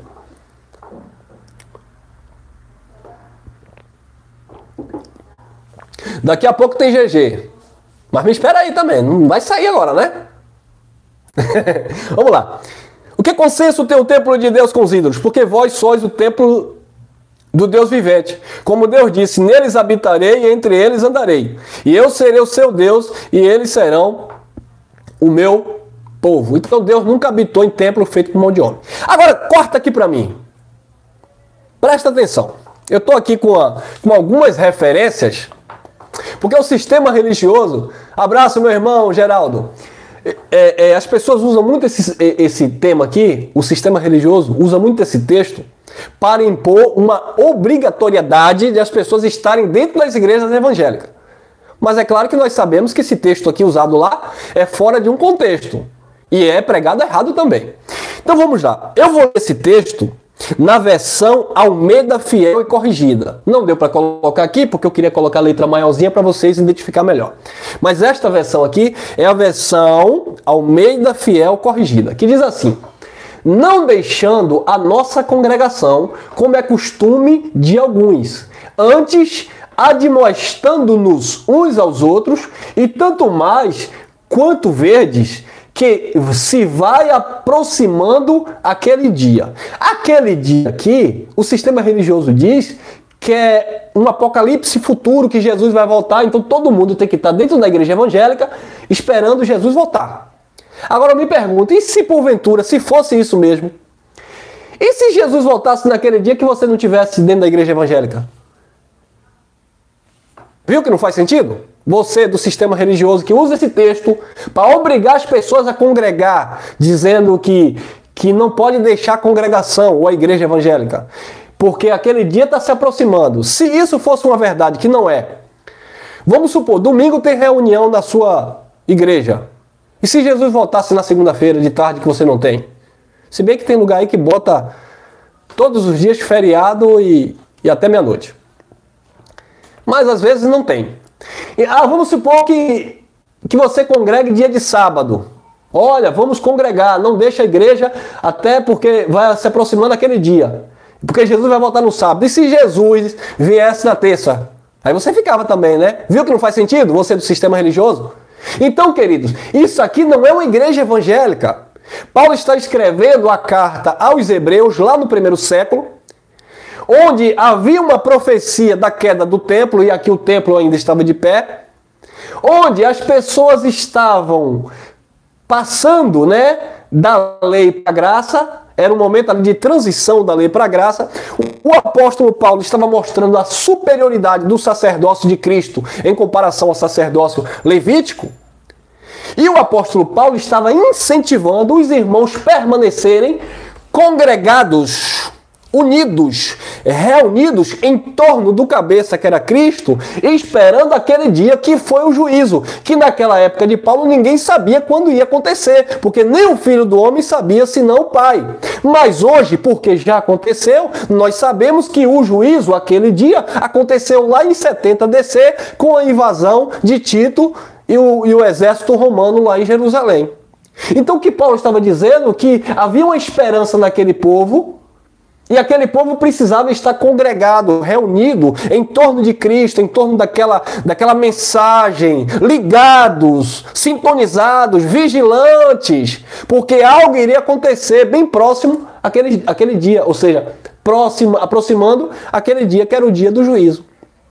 A: Daqui a pouco tem GG. Mas me espera aí também, não vai sair agora, né? Vamos lá. O que consenso tem o templo de Deus com os ídolos? Porque vós sois o templo do Deus vivente. Como Deus disse, neles habitarei e entre eles andarei. E eu serei o seu Deus e eles serão o meu povo. Então Deus nunca habitou em templo feito por mão de homem. Agora, corta aqui para mim. Presta atenção. Eu estou aqui com algumas referências. Porque o sistema religioso... Abraço, meu irmão Geraldo. As pessoas usam muito esse tema aqui, o sistema religioso usa muito esse texto para impor uma obrigatoriedade de as pessoas estarem dentro das igrejas evangélicas. Mas é claro que nós sabemos que esse texto aqui usado lá é fora de um contexto. E é pregado errado também. Então vamos lá. Eu vou ler esse texto Na versão Almeida Fiel e Corrigida. Não deu para colocar aqui, porque eu queria colocar a letra maiorzinha para vocês identificar melhor. Mas esta versão aqui é a versão Almeida Fiel Corrigida, que diz assim: não deixando a nossa congregação, como é costume de alguns, antes admoestando-nos uns aos outros, e tanto mais quanto verdes, que se vai aproximando aquele dia. Aquele dia aqui, o sistema religioso diz que é um apocalipse futuro, que Jesus vai voltar, então todo mundo tem que estar dentro da igreja evangélica esperando Jesus voltar. Agora eu me pergunto, e se porventura, se fosse isso mesmo? E se Jesus voltasse naquele dia que você não estivesse dentro da igreja evangélica? Viu que não faz sentido? Você do sistema religioso que usa esse texto para obrigar as pessoas a congregar, dizendo que não pode deixar a congregação ou a igreja evangélica, porque aquele dia está se aproximando. Se isso fosse uma verdade, que não é, vamos supor, domingo tem reunião na sua igreja. E se Jesus voltasse na segunda-feira de tarde que você não tem? Se bem que tem lugar aí que bota todos os dias feriado e até meia-noite. Mas às vezes não tem. Vamos supor que você congregue dia de sábado. Olha, vamos congregar, não deixa a igreja, até porque vai se aproximando aquele dia. Porque Jesus vai voltar no sábado. E se Jesus viesse na terça? Aí você ficava também, né? Viu que não faz sentido? Você do sistema religioso? Então, queridos, isso aqui não é uma igreja evangélica. Paulo está escrevendo a carta aos Hebreus lá no primeiro século, onde havia uma profecia da queda do templo, e aqui o templo ainda estava de pé, onde as pessoas estavam passando, né, da lei para a graça, era um momento ali de transição da lei para a graça. O apóstolo Paulo estava mostrando a superioridade do sacerdócio de Cristo em comparação ao sacerdócio levítico, e o apóstolo Paulo estava incentivando os irmãos a permanecerem congregados, unidos, reunidos em torno do cabeça que era Cristo, esperando aquele dia que foi o juízo, que naquela época de Paulo ninguém sabia quando ia acontecer, porque nem o Filho do Homem sabia senão o Pai. Mas hoje, porque já aconteceu, nós sabemos que o juízo, aquele dia, aconteceu lá em 70 DC, com a invasão de Tito e o exército romano lá em Jerusalém. Então o que Paulo estava dizendo? Que havia uma esperança naquele povo, e aquele povo precisava estar congregado, reunido em torno de Cristo, em torno daquela mensagem, ligados, sintonizados, vigilantes, porque algo iria acontecer bem próximo àquele dia, ou seja, aproximando aquele dia que era o dia do juízo.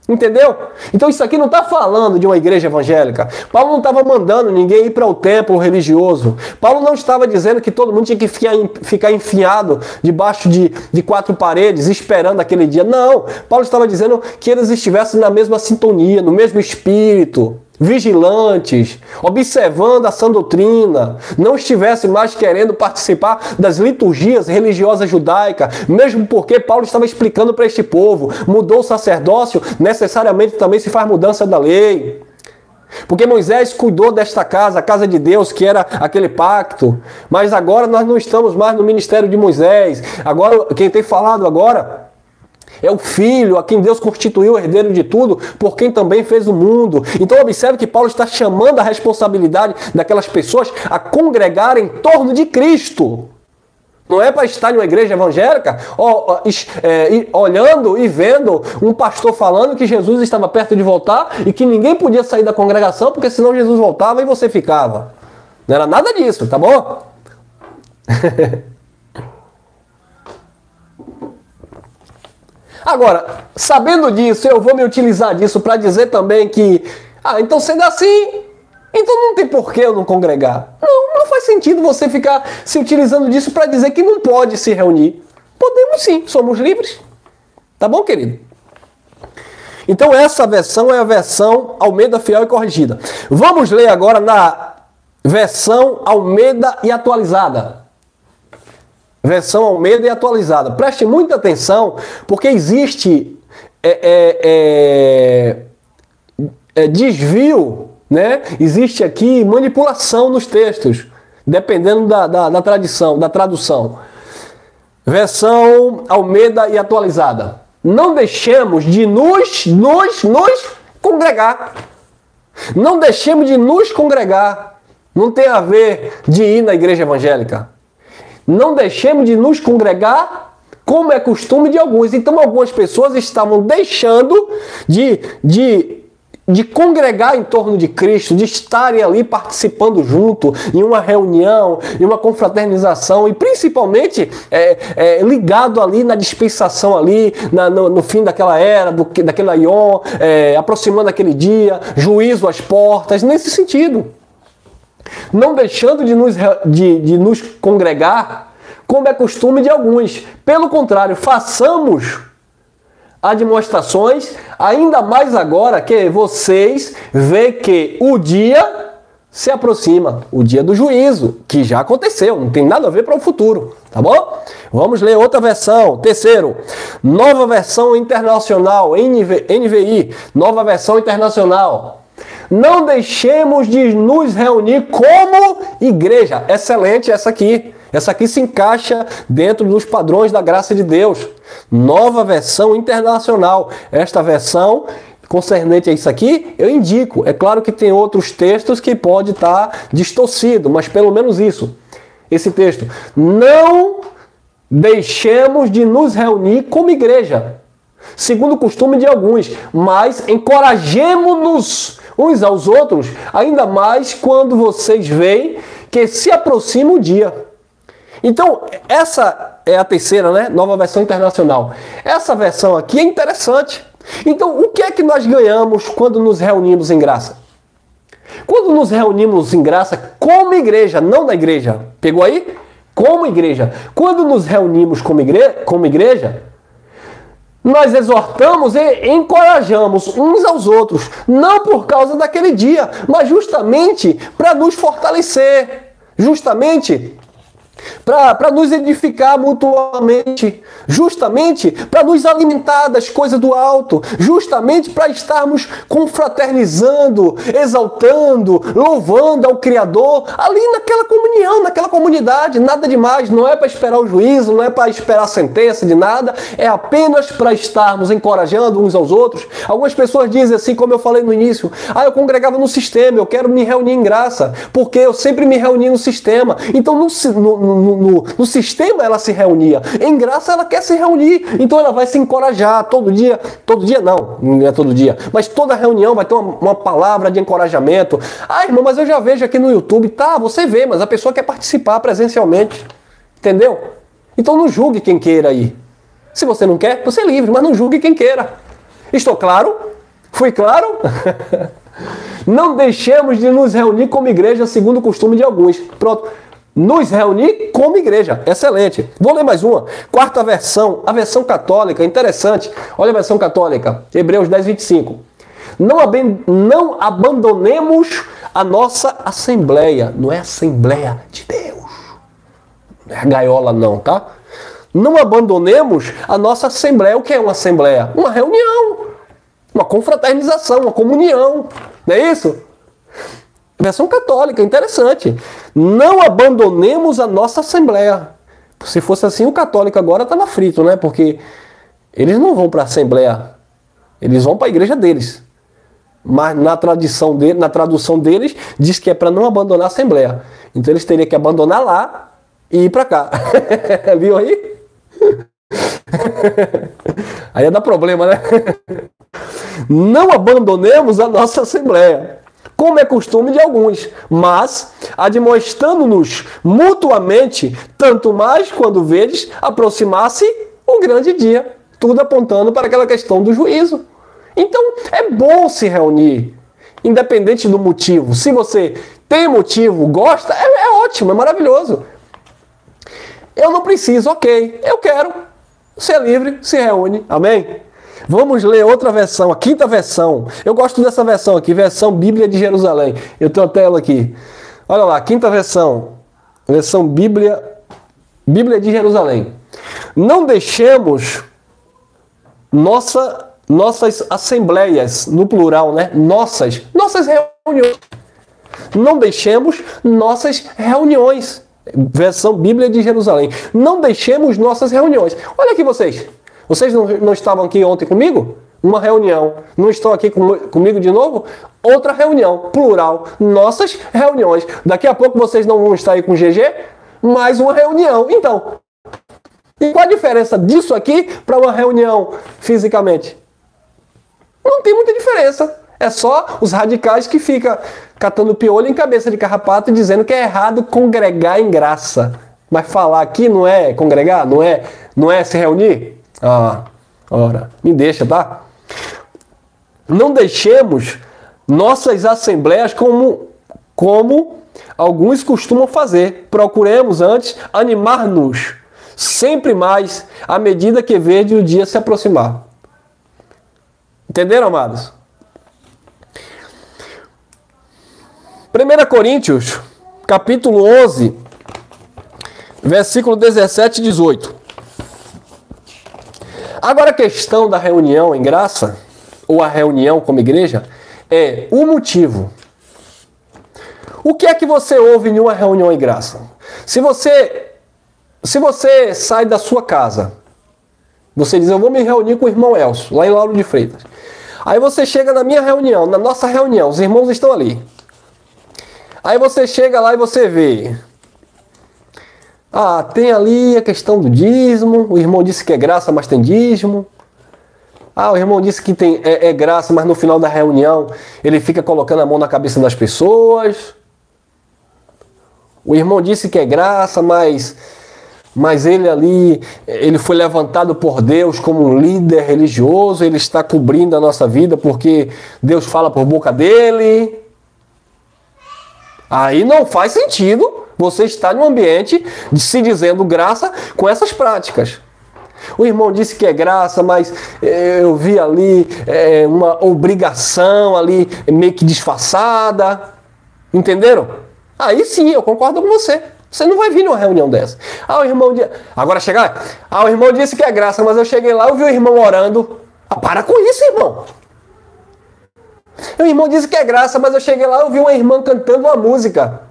A: Entendeu? Então isso aqui não está falando de uma igreja evangélica. Paulo não estava mandando ninguém ir para o templo religioso. Paulo não estava dizendo que todo mundo tinha que ficar enfiado debaixo de quatro paredes esperando aquele dia. Não. Paulo estava dizendo que eles estivessem na mesma sintonia, no mesmo espírito, vigilantes, observando a sã doutrina, não estivesse mais querendo participar das liturgias religiosas judaicas, mesmo porque Paulo estava explicando para este povo, mudou o sacerdócio, necessariamente também se faz mudança da lei. Porque Moisés cuidou desta casa, a casa de Deus, que era aquele pacto, mas agora nós não estamos mais no ministério de Moisés. Agora, quem tem falado agora é o Filho, a quem Deus constituiu o herdeiro de tudo, por quem também fez o mundo. Então observe que Paulo está chamando a responsabilidade daquelas pessoas a congregar em torno de Cristo. Não é para estar em uma igreja evangélica olhando e vendo um pastor falando que Jesus estava perto de voltar e que ninguém podia sair da congregação porque senão Jesus voltava e você ficava. Não era nada disso, tá bom? Agora, sabendo disso, eu vou me utilizar disso para dizer também que, então sendo assim, então não tem por que eu não congregar. Não faz sentido você ficar se utilizando disso para dizer que não pode se reunir. Podemos sim, somos livres. Tá bom, querido? Então essa versão é a versão Almeida Fiel e Corrigida. Vamos ler agora na versão Almeida e Atualizada. Versão Almeida e Atualizada. Preste muita atenção, porque existe desvio, né? Existe aqui manipulação nos textos, dependendo da tradição, da tradução. Versão Almeida e atualizada. Não deixemos de nos congregar. Não deixemos de nos congregar. Não tem a ver de ir na igreja evangélica. Não deixemos de nos congregar, como é costume de alguns. Então, algumas pessoas estavam deixando de congregar em torno de Cristo, de estarem ali participando junto, em uma reunião, em uma confraternização, e principalmente ligado ali na dispensação ali, no fim daquela era, daquele aion, aproximando aquele dia, juízo às portas, nesse sentido. Não deixando de nos congregar, como é costume de alguns. Pelo contrário, façamos admoestações, ainda mais agora que vocês veem que o dia se aproxima, o dia do juízo, que já aconteceu, não tem nada a ver para o futuro, tá bom? Vamos ler outra versão. Terceiro, nova versão internacional, NVI, nova versão internacional. Não deixemos de nos reunir como igreja. Excelente essa aqui. Essa aqui se encaixa dentro dos padrões da graça de Deus. Nova versão internacional. Esta versão, concernente a isso aqui, eu indico. É claro que tem outros textos que pode estar distorcido, mas pelo menos isso. Esse texto. Não deixemos de nos reunir como igreja, segundo o costume de alguns, mas encorajemo-nos uns aos outros, ainda mais quando vocês veem que se aproxima o dia. Então, essa é a terceira, né? Nova versão internacional. Essa versão aqui é interessante. Então, o que é que nós ganhamos quando nos reunimos em graça? Quando nos reunimos em graça como igreja, não na igreja. Pegou aí? Como igreja. Quando nos reunimos como igreja, nós exortamos e encorajamos uns aos outros, não por causa daquele dia, mas justamente para nos fortalecer, justamente para nos edificar mutuamente, justamente para nos alimentar das coisas do alto, justamente para estarmos confraternizando, exaltando, louvando ao Criador, ali naquela comunhão, naquela comunidade, nada demais, não é para esperar o juízo, não é para esperar a sentença de nada, é apenas para estarmos encorajando uns aos outros. Algumas pessoas dizem assim, como eu falei no início, eu congregava no sistema, eu quero me reunir em graça, porque eu sempre me reuni no sistema. Então no sistema ela se reunia, em graça ela quer se reunir, então ela vai se encorajar todo dia não é todo dia, mas toda reunião vai ter uma palavra de encorajamento. Irmão, mas eu já vejo aqui no YouTube, tá, você vê, mas a pessoa quer participar presencialmente, entendeu? Então não julgue quem queira ir. Se você não quer, você é livre, mas não julgue quem queira. Estou claro? Fui claro? Não deixemos de nos reunir como igreja segundo o costume de alguns. Pronto. Nos reunir como igreja. Excelente. Vou ler mais uma. Quarta versão, a versão católica. Interessante. Olha a versão católica. Hebreus 10, 25. Não abandonemos a nossa assembleia. Não é assembleia de Deus. Não é a gaiola não, tá? Não abandonemos a nossa assembleia. O que é uma assembleia? Uma reunião. Uma confraternização, uma comunhão. Não é isso? Versão católica, interessante. Não abandonemos a nossa assembleia. Se fosse assim, o católico agora estava frito, né? Porque eles não vão para a assembleia. Eles vão para a igreja deles. Mas na tradução deles, diz que é para não abandonar a assembleia. Então eles teriam que abandonar lá e ir para cá. Viu aí? Aí ia dar problema, né? Não abandonemos a nossa assembleia, como é costume de alguns, mas admoestando-nos mutuamente, tanto mais quando vedes aproximar-se o grande dia, tudo apontando para aquela questão do juízo. Então é bom se reunir, independente do motivo. Se você tem motivo, gosta, é ótimo, é maravilhoso. Eu não preciso, ok, eu quero. Você é livre, se reúne, amém? Vamos ler outra versão, a quinta versão. Eu gosto dessa versão aqui, versão Bíblia de Jerusalém. Eu tenho a tela aqui. Olha lá, quinta versão. Versão Bíblia de Jerusalém. Não deixemos nossas assembleias, no plural, né? Nossas reuniões. Não deixemos nossas reuniões. Versão Bíblia de Jerusalém. Não deixemos nossas reuniões. Olha aqui vocês. Vocês não estavam aqui ontem comigo? Uma reunião. Não estão aqui comigo de novo? Outra reunião. Plural. Nossas reuniões. Daqui a pouco vocês não vão estar aí com o GG? Mais uma reunião. Então, e qual a diferença disso aqui para uma reunião fisicamente? Não tem muita diferença. É só os radicais que ficam catando piolho em cabeça de carrapato e dizendo que é errado congregar em graça. Mas falar aqui não é congregar? Não é se reunir? Ora, me deixa, tá? Não deixemos nossas assembleias como alguns costumam fazer. Procuremos antes animar-nos sempre mais à medida que vede o dia se aproximar. Entenderam, amados? 1 Coríntios, capítulo 11, versículo 17 e 18. Agora a questão da reunião em graça, ou a reunião como igreja, é o motivo. O que é que você ouve em uma reunião em graça? Se você sai da sua casa, você diz, eu vou me reunir com o irmão Elcio, lá em Lauro de Freitas. Aí você chega na minha reunião, na nossa reunião, os irmãos estão ali. Aí você chega lá e você vê, tem ali a questão do dízimo, o irmão disse que é graça, mas tem dízimo. O irmão disse que é graça, mas no final da reunião ele fica colocando a mão na cabeça das pessoas. O irmão disse que é graça, mas ele ali, ele foi levantado por Deus como um líder religioso, ele está cobrindo a nossa vida porque Deus fala por boca dele. Aí não faz sentido você estar em um ambiente de se dizendo graça com essas práticas. O irmão disse que é graça, mas eu vi ali uma obrigação ali meio que disfarçada. Entenderam? Aí sim, eu concordo com você. Você não vai vir numa reunião dessa. O irmão agora chegar, o irmão disse que é graça, mas eu cheguei lá e vi o irmão orando. Para com isso, irmão. O irmão disse que é graça, mas eu cheguei lá e vi uma irmã cantando uma música.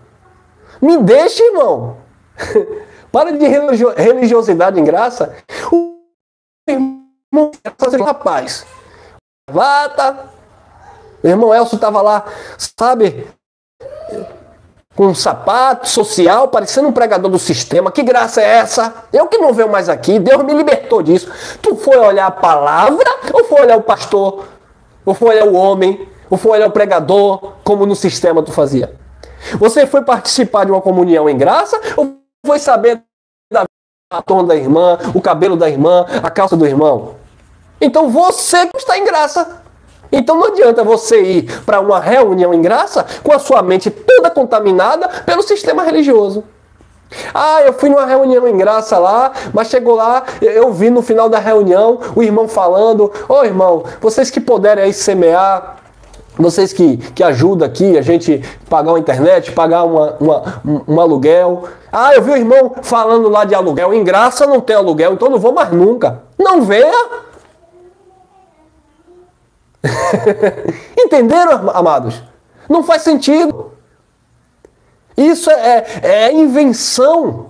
A: Me deixa, irmão. Para de religiosidade em graça. O irmão, rapaz, o irmão Elcio estava lá, sabe, com um sapato social, parecendo um pregador do sistema. Que graça é essa? Eu que não venho mais aqui, Deus me libertou disso. Tu foi olhar a palavra ou foi olhar o pastor? Ou foi olhar o homem? Ou foi olhar o pregador, como no sistema tu fazia? Você foi participar de uma comunhão em graça ou foi saber da tom da irmã, o cabelo da irmã, a calça do irmão? Então você que está em graça. Então não adianta você ir para uma reunião em graça com a sua mente toda contaminada pelo sistema religioso. Eu fui numa reunião em graça lá, mas chegou lá, eu vi no final da reunião o irmão falando, irmão, vocês que puderem aí semear, vocês que ajudam aqui a gente pagar uma internet, pagar um aluguel. Eu vi o irmão falando lá de aluguel. Em graça não tem aluguel, então não vou mais nunca. Não venha. Entenderam, amados? Não faz sentido. Isso é invenção.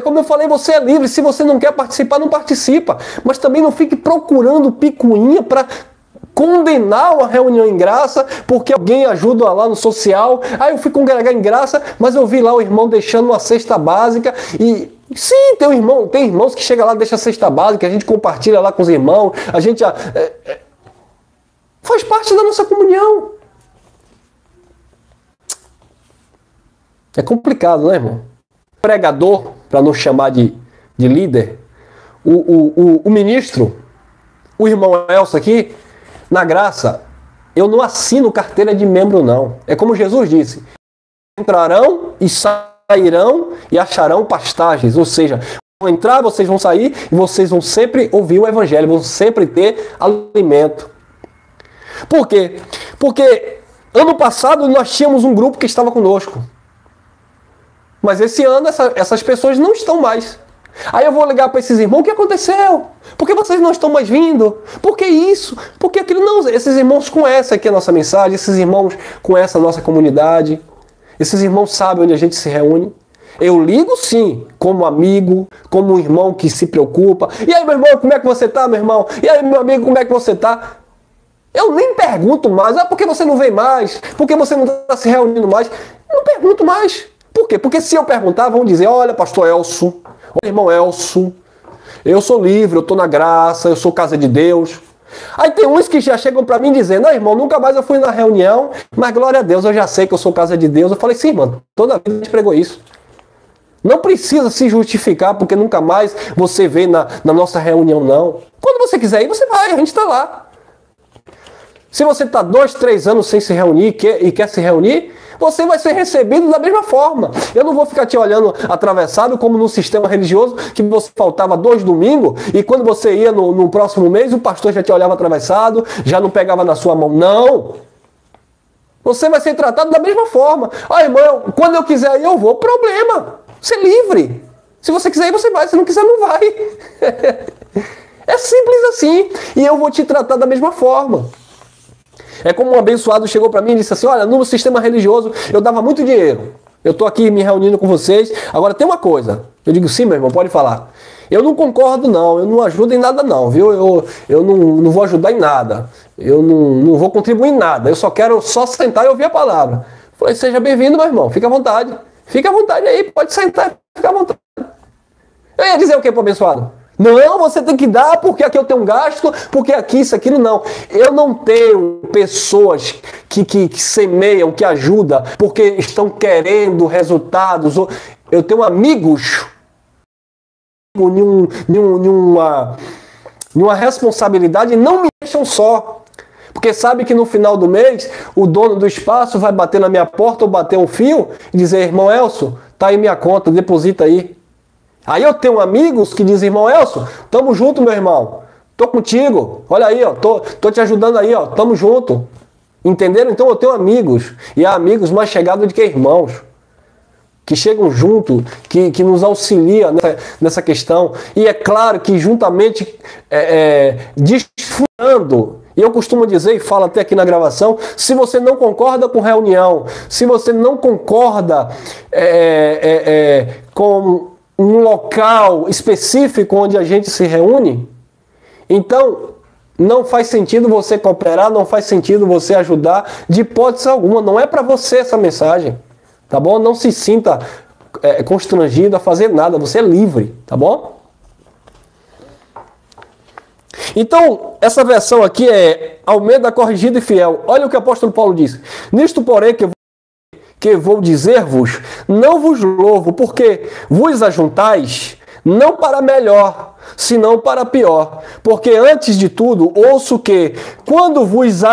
A: Como eu falei, você é livre. Se você não quer participar, não participa. Mas também não fique procurando picuinha para condenar uma reunião em graça, porque alguém ajuda lá no social. Eu fui congregar em graça, mas eu vi lá o irmão deixando uma cesta básica. E sim, tem irmãos que chegam lá e deixam a cesta básica, a gente compartilha lá com os irmãos, a gente faz parte da nossa comunhão. É complicado, né, irmão? Pregador, para não chamar de líder, o ministro, o irmão Elcio aqui, na graça, eu não assino carteira de membro, não. É como Jesus disse, entrarão e sairão e acharão pastagens, ou seja, vão entrar, vocês vão sair e vocês vão sempre ouvir o evangelho, vão sempre ter alimento. Por quê? Porque ano passado nós tínhamos um grupo que estava conosco. Mas esse ano essas pessoas não estão mais. Aí eu vou ligar para esses irmãos, o que aconteceu? Por que vocês não estão mais vindo? Por que isso? Por que aquilo? Não, esses irmãos conhecem aqui a nossa mensagem, esses irmãos conhecem a nossa comunidade. Esses irmãos sabem onde a gente se reúne. Eu ligo sim, como amigo, como um irmão que se preocupa. E aí, meu irmão, como é que você tá, meu irmão? E aí, meu amigo, como é que você tá? Eu nem pergunto mais. Ah, por que você não vem mais? Por que você não está se reunindo mais? Não pergunto mais. Por quê? Porque se eu perguntar, vão dizer, olha, pastor Elcio, olha, irmão Elcio, eu sou livre, eu estou na graça, eu sou casa de Deus. Aí tem uns que já chegam para mim dizendo, não, irmão, nunca mais eu fui na reunião, mas glória a Deus, eu já sei que eu sou casa de Deus. Eu falei, sim, mano, toda a vida a gente pregou isso. Não precisa se justificar porque nunca mais você vem na nossa reunião, não. Quando você quiser ir, você vai, a gente está lá. Se você está 2, 3 anos sem se reunir e quer se reunir, você vai ser recebido da mesma forma. Eu não vou ficar te olhando atravessado como no sistema religioso que você faltava 2 domingos e quando você ia no próximo mês o pastor já te olhava atravessado, já não pegava na sua mão. Não! Você vai ser tratado da mesma forma. Ah, irmão, quando eu quiser ir eu vou. Problema! Você é livre. Se você quiser ir, você vai. Se não quiser, não vai. É simples assim. E eu vou te tratar da mesma forma. É como um abençoado chegou para mim e disse assim, olha, no sistema religioso eu dava muito dinheiro. Eu estou aqui me reunindo com vocês. Agora tem uma coisa. Eu digo, sim, meu irmão, pode falar. Eu não concordo não, eu não ajudo em nada não, viu? Eu não vou ajudar em nada. Eu não vou contribuir em nada. Eu só quero sentar e ouvir a palavra. Falei, seja bem-vindo, meu irmão. Fica à vontade. Fica à vontade aí, pode sentar, fica à vontade. Eu ia dizer o que para o abençoado? Não, você tem que dar porque aqui eu tenho um gasto, porque aqui isso, aquilo, não. Eu não tenho pessoas que semeiam, que ajudam, porque estão querendo resultados. Eu tenho amigos numa responsabilidade e não me deixam só. Porque sabe que no final do mês, o dono do espaço vai bater na minha porta ou bater um fio e dizer, irmão Elcio, tá aí minha conta, deposita aí. Aí eu tenho amigos que dizem, irmão Elcio, tamo junto, meu irmão. Tô contigo. Olha aí, ó, tô te ajudando aí, ó. Tamo junto. Entenderam? Então eu tenho amigos. E há amigos mais chegados do que irmãos. Que chegam junto, que nos auxiliam nessa questão. E é claro que juntamente, desfrutando. E eu costumo dizer, e falo até aqui na gravação, se você não concorda com reunião, se você não concorda com um local específico onde a gente se reúne, então não faz sentido você cooperar, não faz sentido você ajudar, de hipótese alguma. Não é para você essa mensagem, tá bom? Não se sinta constrangido a fazer nada, você é livre, tá bom? Então, essa versão aqui é Almeida corrigido e fiel. Olha o que o apóstolo Paulo diz. Nisto, porém, que vou dizer-vos, não vos louvo, porque vos ajuntais, não para melhor, senão para pior. Porque antes de tudo, ouço que, quando vos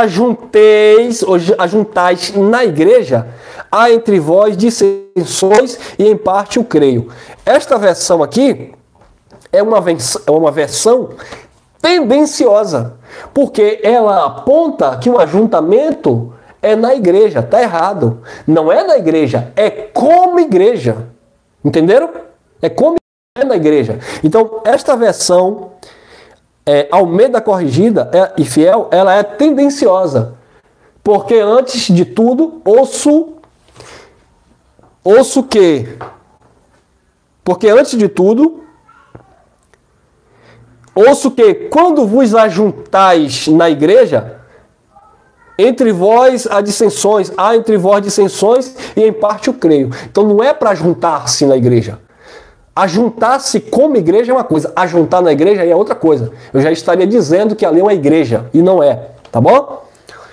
A: ajuntais na igreja, há entre vós dissensões e em parte o creio. Esta versão aqui é uma versão tendenciosa, porque ela aponta que o ajuntamento é na igreja. Está errado. Não é na igreja, é como igreja. Entenderam? É como na igreja. Então, esta versão, Almeida corrigida e fiel, ela é tendenciosa. Porque antes de tudo, ouço que? Porque antes de tudo, ouço que quando vos ajuntais na igreja, entre vós há dissensões, e em parte o creio. Então não é para juntar-se na igreja. Ajuntar-se como igreja é uma coisa, ajuntar na igreja é outra coisa. Eu já estaria dizendo que ali é uma igreja, e não é, tá bom?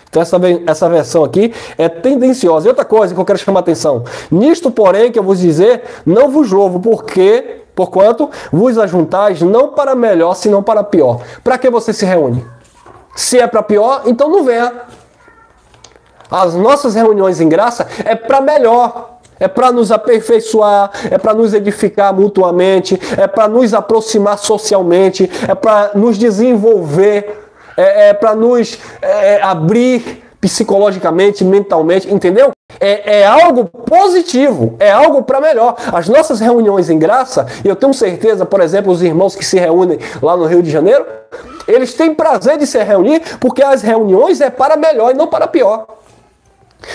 A: Então essa versão aqui é tendenciosa. E outra coisa que eu quero chamar a atenção. Nisto, porém, que eu vou dizer, não vos louvo, porquanto vos ajuntais não para melhor, senão para pior. Para que você se reúne? Se é para pior, então não venha. As nossas reuniões em graça é para melhor. É para nos aperfeiçoar, é para nos edificar mutuamente, é para nos aproximar socialmente, é para nos desenvolver, é para nos abrir psicologicamente, mentalmente, entendeu? É algo positivo, é algo para melhor. As nossas reuniões em graça, e eu tenho certeza, por exemplo, os irmãos que se reúnem lá no Rio de Janeiro, eles têm prazer de se reunir porque as reuniões é para melhor e não para pior.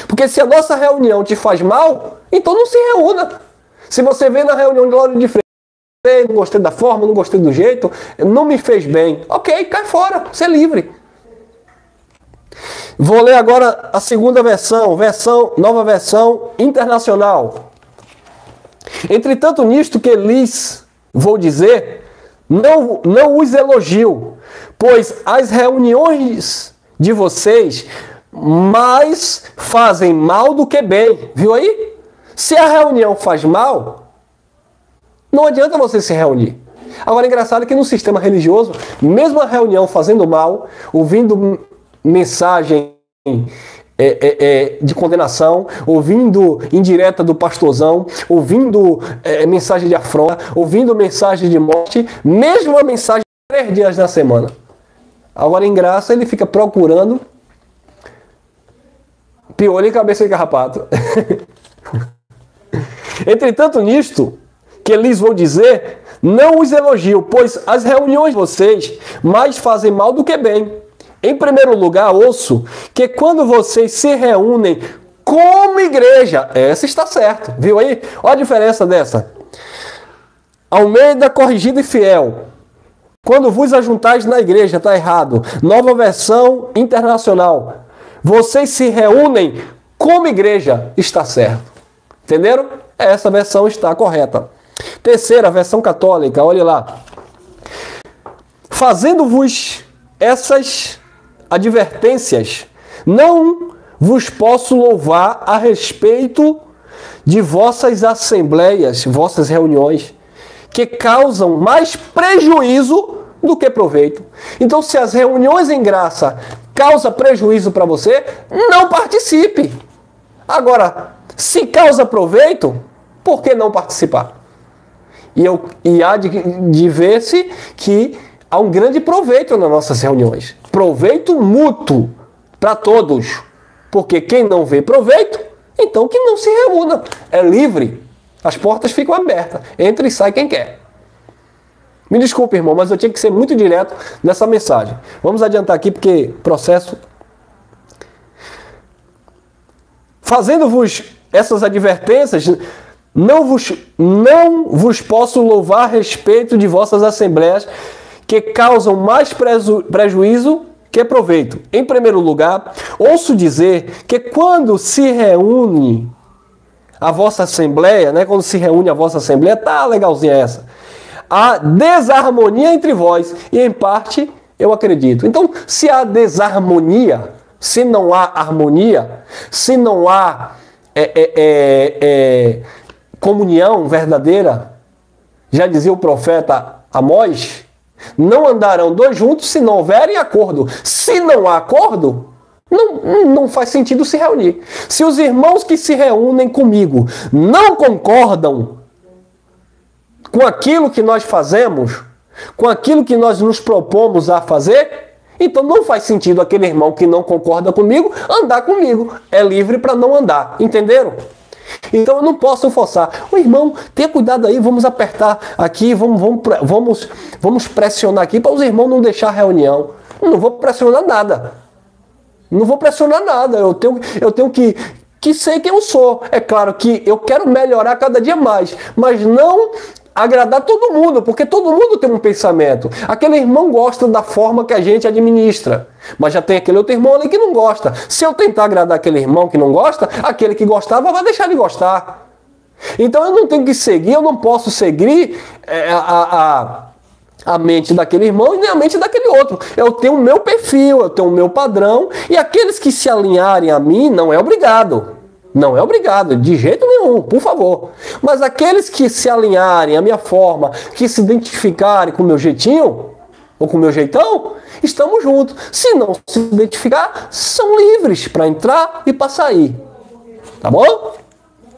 A: Porque se a nossa reunião te faz mal, então não se reúna. Se você vem na reunião de Glória de Freitas, não gostei da forma, não gostei do jeito, não me fez bem, ok, cai fora, você é livre. Vou ler agora a segunda versão, nova versão internacional. Entretanto, nisto que lhes vou dizer, não os elogio, pois as reuniões de vocês mais fazem mal do que bem. Viu aí? Se a reunião faz mal, não adianta você se reunir. Agora, é engraçado que no sistema religioso, mesmo a reunião fazendo mal, ouvindo mensagem de condenação, ouvindo indireta do pastorzão, ouvindo mensagem de afronta, ouvindo mensagem de morte, mesmo a mensagem 3 dias na semana. Agora, em graça, ele fica procurando piolho e cabeça de carrapato. Entretanto, nisto que lhes vou dizer, não os elogio, pois as reuniões de vocês mais fazem mal do que bem. Em primeiro lugar, ouço que quando vocês se reúnem como igreja, essa está certo, viu aí? Olha a diferença dessa. Almeida, corrigido e fiel. Quando vos ajuntais na igreja, está errado. Nova versão internacional. Vocês se reúnem como igreja, está certo. Entenderam? Essa versão está correta. Terceira, versão católica, olhe lá. Fazendo-vos essas advertências, não vos posso louvar a respeito de vossas assembleias, vossas reuniões, que causam mais prejuízo do que proveito. Então, se as reuniões em graça causam prejuízo para você, não participe. Agora, se causa proveito, por que não participar? E há de ver-se que há um grande proveito nas nossas reuniões. Proveito mútuo para todos. Porque quem não vê proveito, então que não se reúna. É livre. As portas ficam abertas. Entra e sai quem quer. Me desculpe, irmão, mas eu tinha que ser muito direto nessa mensagem. Vamos adiantar aqui porque processo. Fazendo-vos essas advertências, não vos posso louvar a respeito de vossas assembleias que causam mais prejuízo que proveito. Em primeiro lugar, ouço dizer que quando se reúne a vossa assembleia, né, quando se reúne a vossa assembleia, tá legalzinha essa, há desarmonia entre vós, e em parte eu acredito. Então, se há desarmonia, se não há harmonia, se não há comunhão verdadeira, já dizia o profeta Amós, não andarão dois juntos se não houverem acordo. Se não há acordo, não faz sentido se reunir. Se os irmãos que se reúnem comigo não concordam com aquilo que nós fazemos, com aquilo que nós nos propomos a fazer, então não faz sentido aquele irmão que não concorda comigo andar comigo. É livre para não andar. Entenderam? Então eu não posso forçar. O irmão, tenha cuidado aí, vamos apertar aqui, vamos pressionar aqui para os irmãos não deixar a reunião. Eu não vou pressionar nada. Não vou pressionar nada. Eu tenho que ser quem eu sou. É claro que eu quero melhorar cada dia mais, mas não agradar todo mundo, porque todo mundo tem um pensamento. Aquele irmão gosta da forma que a gente administra, mas já tem aquele outro irmão ali que não gosta. Se eu tentar agradar aquele irmão que não gosta, aquele que gostava vai deixar de gostar. Então eu não tenho que seguir, eu não posso seguir a mente daquele irmão e nem a mente daquele outro. Eu tenho o meu perfil, eu tenho o meu padrão, e aqueles que se alinharem a mim não é obrigado. Não é obrigado, de jeito nenhum, por favor. Mas aqueles que se alinharem à minha forma, que se identificarem com o meu jeitinho, ou com o meu jeitão, estamos juntos. Se não se identificar, são livres para entrar e para sair. Tá bom?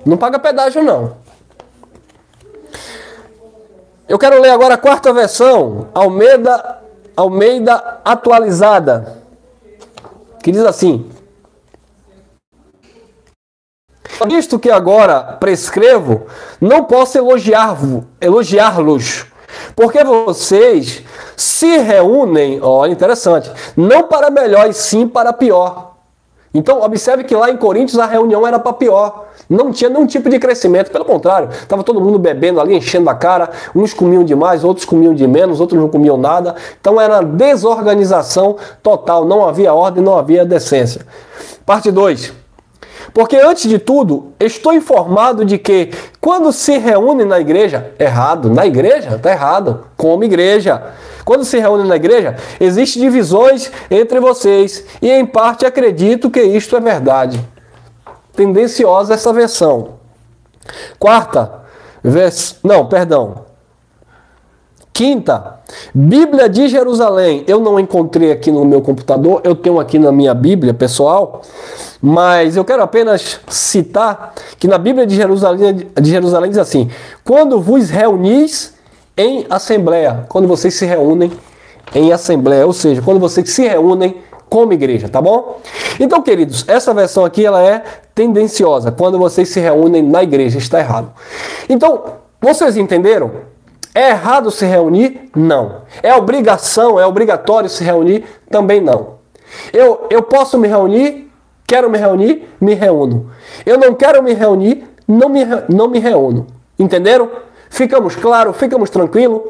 A: Não paga pedágio, não. Eu quero ler agora a quarta versão, Almeida atualizada, que diz assim: isto que agora prescrevo, não posso elogiá-los, porque vocês se reúnem, olha, interessante, não para melhor e sim para pior. Então, observe que lá em Coríntios a reunião era para pior. Não tinha nenhum tipo de crescimento, pelo contrário. Estava todo mundo bebendo ali, enchendo a cara. Uns comiam demais, outros comiam de menos, outros não comiam nada. Então era desorganização total. Não havia ordem, não havia decência. Parte 2. Porque antes de tudo, estou informado de que quando se reúnem na igreja, errado, na igreja, está errado, como igreja. Quando se reúnem na igreja, existem divisões entre vocês e em parte acredito que isto é verdade. Tendenciosa essa versão. Quinta, Bíblia de Jerusalém. Eu não encontrei aqui no meu computador, eu tenho aqui na minha Bíblia pessoal, mas eu quero apenas citar que na Bíblia de Jerusalém diz assim: quando vos reunis em assembleia, quando vocês se reúnem em assembleia, ou seja, quando vocês se reúnem como igreja, tá bom? Então, queridos, essa versão aqui ela é tendenciosa, quando vocês se reúnem na igreja, está errado. Então, vocês entenderam? É errado se reunir? Não. É obrigação, é obrigatório se reunir? Também não. Eu posso me reunir, quero me reunir, me reúno. Eu não quero me reunir, não me reúno. Entenderam? Ficamos claros, ficamos tranquilos?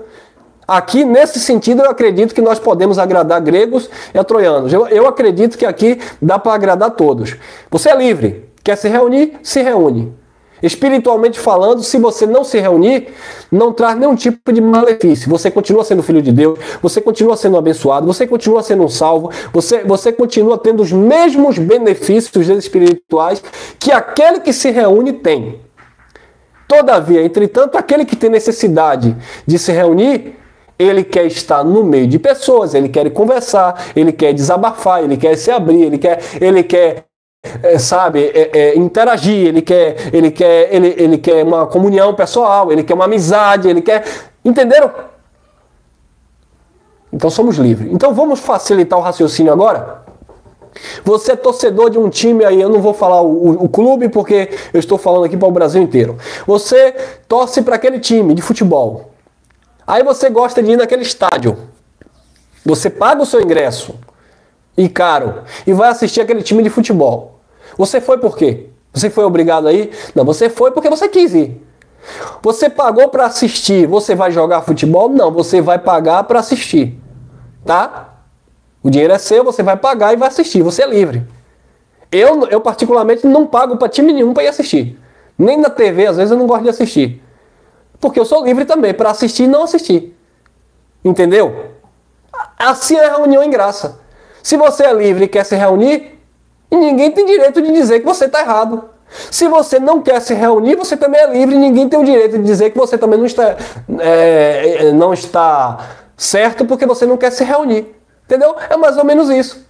A: Aqui, nesse sentido, eu acredito que nós podemos agradar gregos e troianos. Eu acredito que aqui dá para agradar todos. Você é livre. Quer se reunir? Se reúne. Espiritualmente falando, se você não se reunir, não traz nenhum tipo de malefício. Você continua sendo filho de Deus, você continua sendo abençoado, você continua sendo um salvo, você continua tendo os mesmos benefícios espirituais que aquele que se reúne tem. Todavia, entretanto, aquele que tem necessidade de se reunir, ele quer estar no meio de pessoas, ele quer conversar, ele quer desabafar, ele quer se abrir, ele quer interagir, ele quer uma comunhão pessoal, ele quer uma amizade, ele quer... Entenderam? Então somos livres. Então vamos facilitar o raciocínio agora? Você é torcedor de um time aí, eu não vou falar o clube porque eu estou falando aqui para o Brasil inteiro. Você torce para aquele time de futebol. Aí você gosta de ir naquele estádio. Você paga o seu ingresso, e caro, e vai assistir aquele time de futebol. Você foi por quê? Você foi obrigado a ir? Não, você foi porque você quis ir. Você pagou para assistir, você vai jogar futebol? Não, você vai pagar para assistir. Tá? O dinheiro é seu, você vai pagar e vai assistir, você é livre. Eu particularmente não pago para time nenhum para ir assistir. Nem na TV, às vezes eu não gosto de assistir. Porque eu sou livre também, para assistir e não assistir. Entendeu? Assim é a reunião em graça. Se você é livre e quer se reunir, ninguém tem direito de dizer que você está errado. Se você não quer se reunir, você também é livre e ninguém tem o direito de dizer que você também não está certo porque você não quer se reunir. Entendeu? É mais ou menos isso.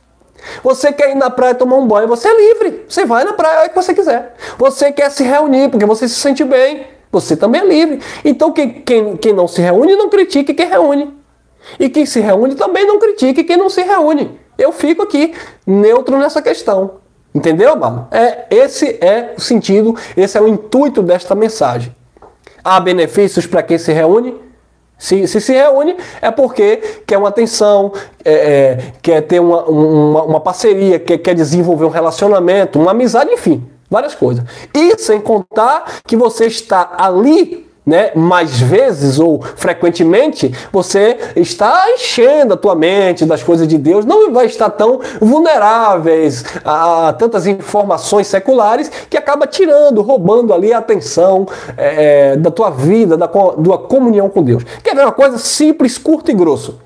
A: Você quer ir na praia tomar um banho, você é livre. Você vai na praia que você quiser. Você quer se reunir porque você se sente bem, você também é livre. Então quem não se reúne, não critique quem reúne. E quem se reúne também não critique quem não se reúne. Eu fico aqui neutro nessa questão. Entendeu, mano? Esse é o sentido, esse é o intuito desta mensagem. Há benefícios para quem se reúne? Se reúne é porque quer uma atenção, quer ter uma parceria, quer desenvolver um relacionamento, uma amizade, enfim, várias coisas. E sem contar que você está ali, né, mais vezes ou frequentemente, você está enchendo a tua mente das coisas de Deus, não vai estar tão vulneráveis a tantas informações seculares que acaba tirando, roubando ali a atenção da tua vida, da tua comunhão com Deus. Quer ver uma coisa simples, curto e grosso?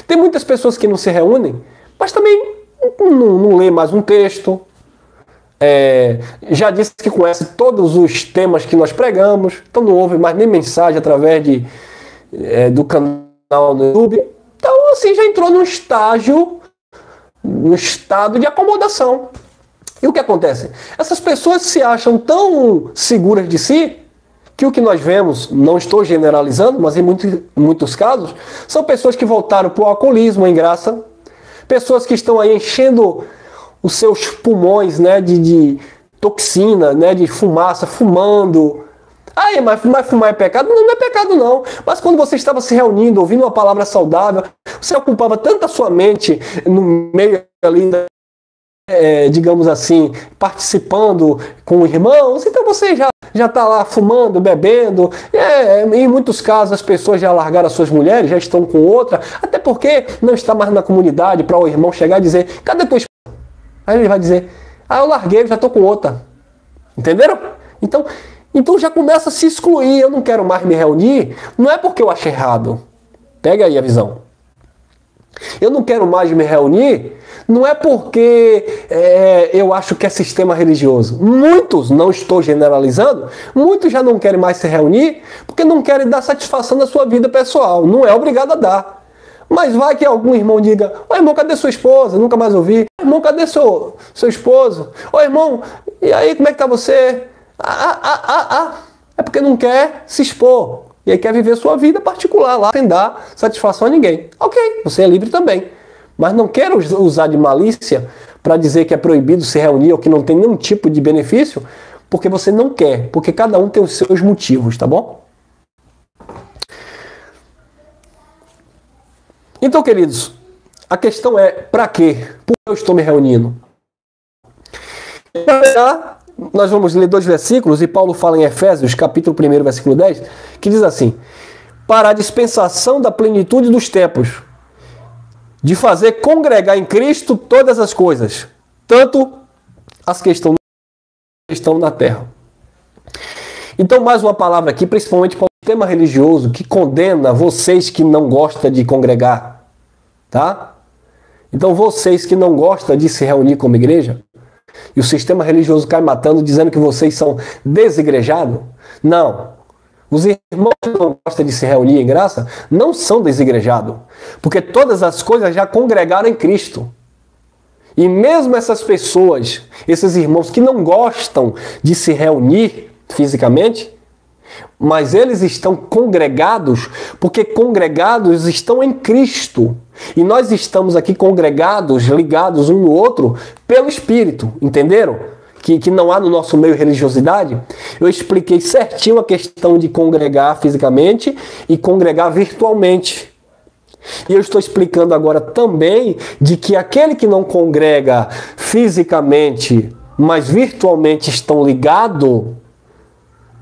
A: Tem muitas pessoas que não se reúnem, mas também não lê mais um texto, já disse que conhece todos os temas que nós pregamos, então não ouve mais nem mensagem através do canal no YouTube. Então assim, já entrou no estado de acomodação. E o que acontece? Essas pessoas se acham tão seguras de si que o que nós vemos, não estou generalizando, mas em muitos casos, são pessoas que voltaram para o alcoolismo em graça, pessoas que estão aí enchendo os seus pulmões, né, de toxina, né, de fumaça, fumando. Mas fumar é pecado? Não é pecado não. Mas quando você estava se reunindo, ouvindo uma palavra saudável, você ocupava tanto a sua mente no meio ali digamos assim, participando com irmãos, então você já está lá fumando, bebendo. Em muitos casos as pessoas já largaram as suas mulheres, já estão com outra, até porque não está mais na comunidade para o irmão chegar e dizer, cadê tua esposa? Aí ele vai dizer, eu larguei, já estou com outra. Entenderam? Então já começa a se excluir, eu não quero mais me reunir, não é porque eu acho errado. Pega aí a visão. Eu não quero mais me reunir, não é porque eu acho que é sistema religioso. Muitos, não estou generalizando, muitos já não querem mais se reunir porque não querem dar satisfação da sua vida pessoal. Não é obrigado a dar. Mas vai que algum irmão diga, ô irmão, cadê sua esposa? Nunca mais ouvi. Irmão, cadê seu esposo? Ô irmão, e aí, como é que tá você? É porque não quer se expor. E aí quer viver sua vida particular lá, sem dar satisfação a ninguém. Ok, você é livre também. Mas não quero usar de malícia para dizer que é proibido se reunir ou que não tem nenhum tipo de benefício, porque você não quer, porque cada um tem os seus motivos, tá bom? Então, queridos, a questão é, para quê? Por que eu estou me reunindo? Nós vamos ler 2 versículos, e Paulo fala em Efésios, capítulo 1, versículo 10, que diz assim, para a dispensação da plenitude dos tempos, de fazer congregar em Cristo todas as coisas, tanto as que estão na terra. Então, mais uma palavra aqui, principalmente para o tema religioso, que condena vocês que não gostam de congregar, tá? Então, vocês que não gostam de se reunir como igreja, e o sistema religioso cai matando, dizendo que vocês são desigrejados. Não. Os irmãos que não gostam de se reunir em graça não são desigrejados. Porque todas as coisas já congregaram em Cristo. E mesmo essas pessoas, esses irmãos que não gostam de se reunir fisicamente, mas eles estão congregados, porque congregados estão em Cristo. E nós estamos aqui congregados, ligados um no outro, pelo Espírito. Entenderam? Que não há no nosso meio religiosidade. Eu expliquei certinho a questão de congregar fisicamente e congregar virtualmente. E eu estou explicando agora também de que aquele que não congrega fisicamente, mas virtualmente estão ligados,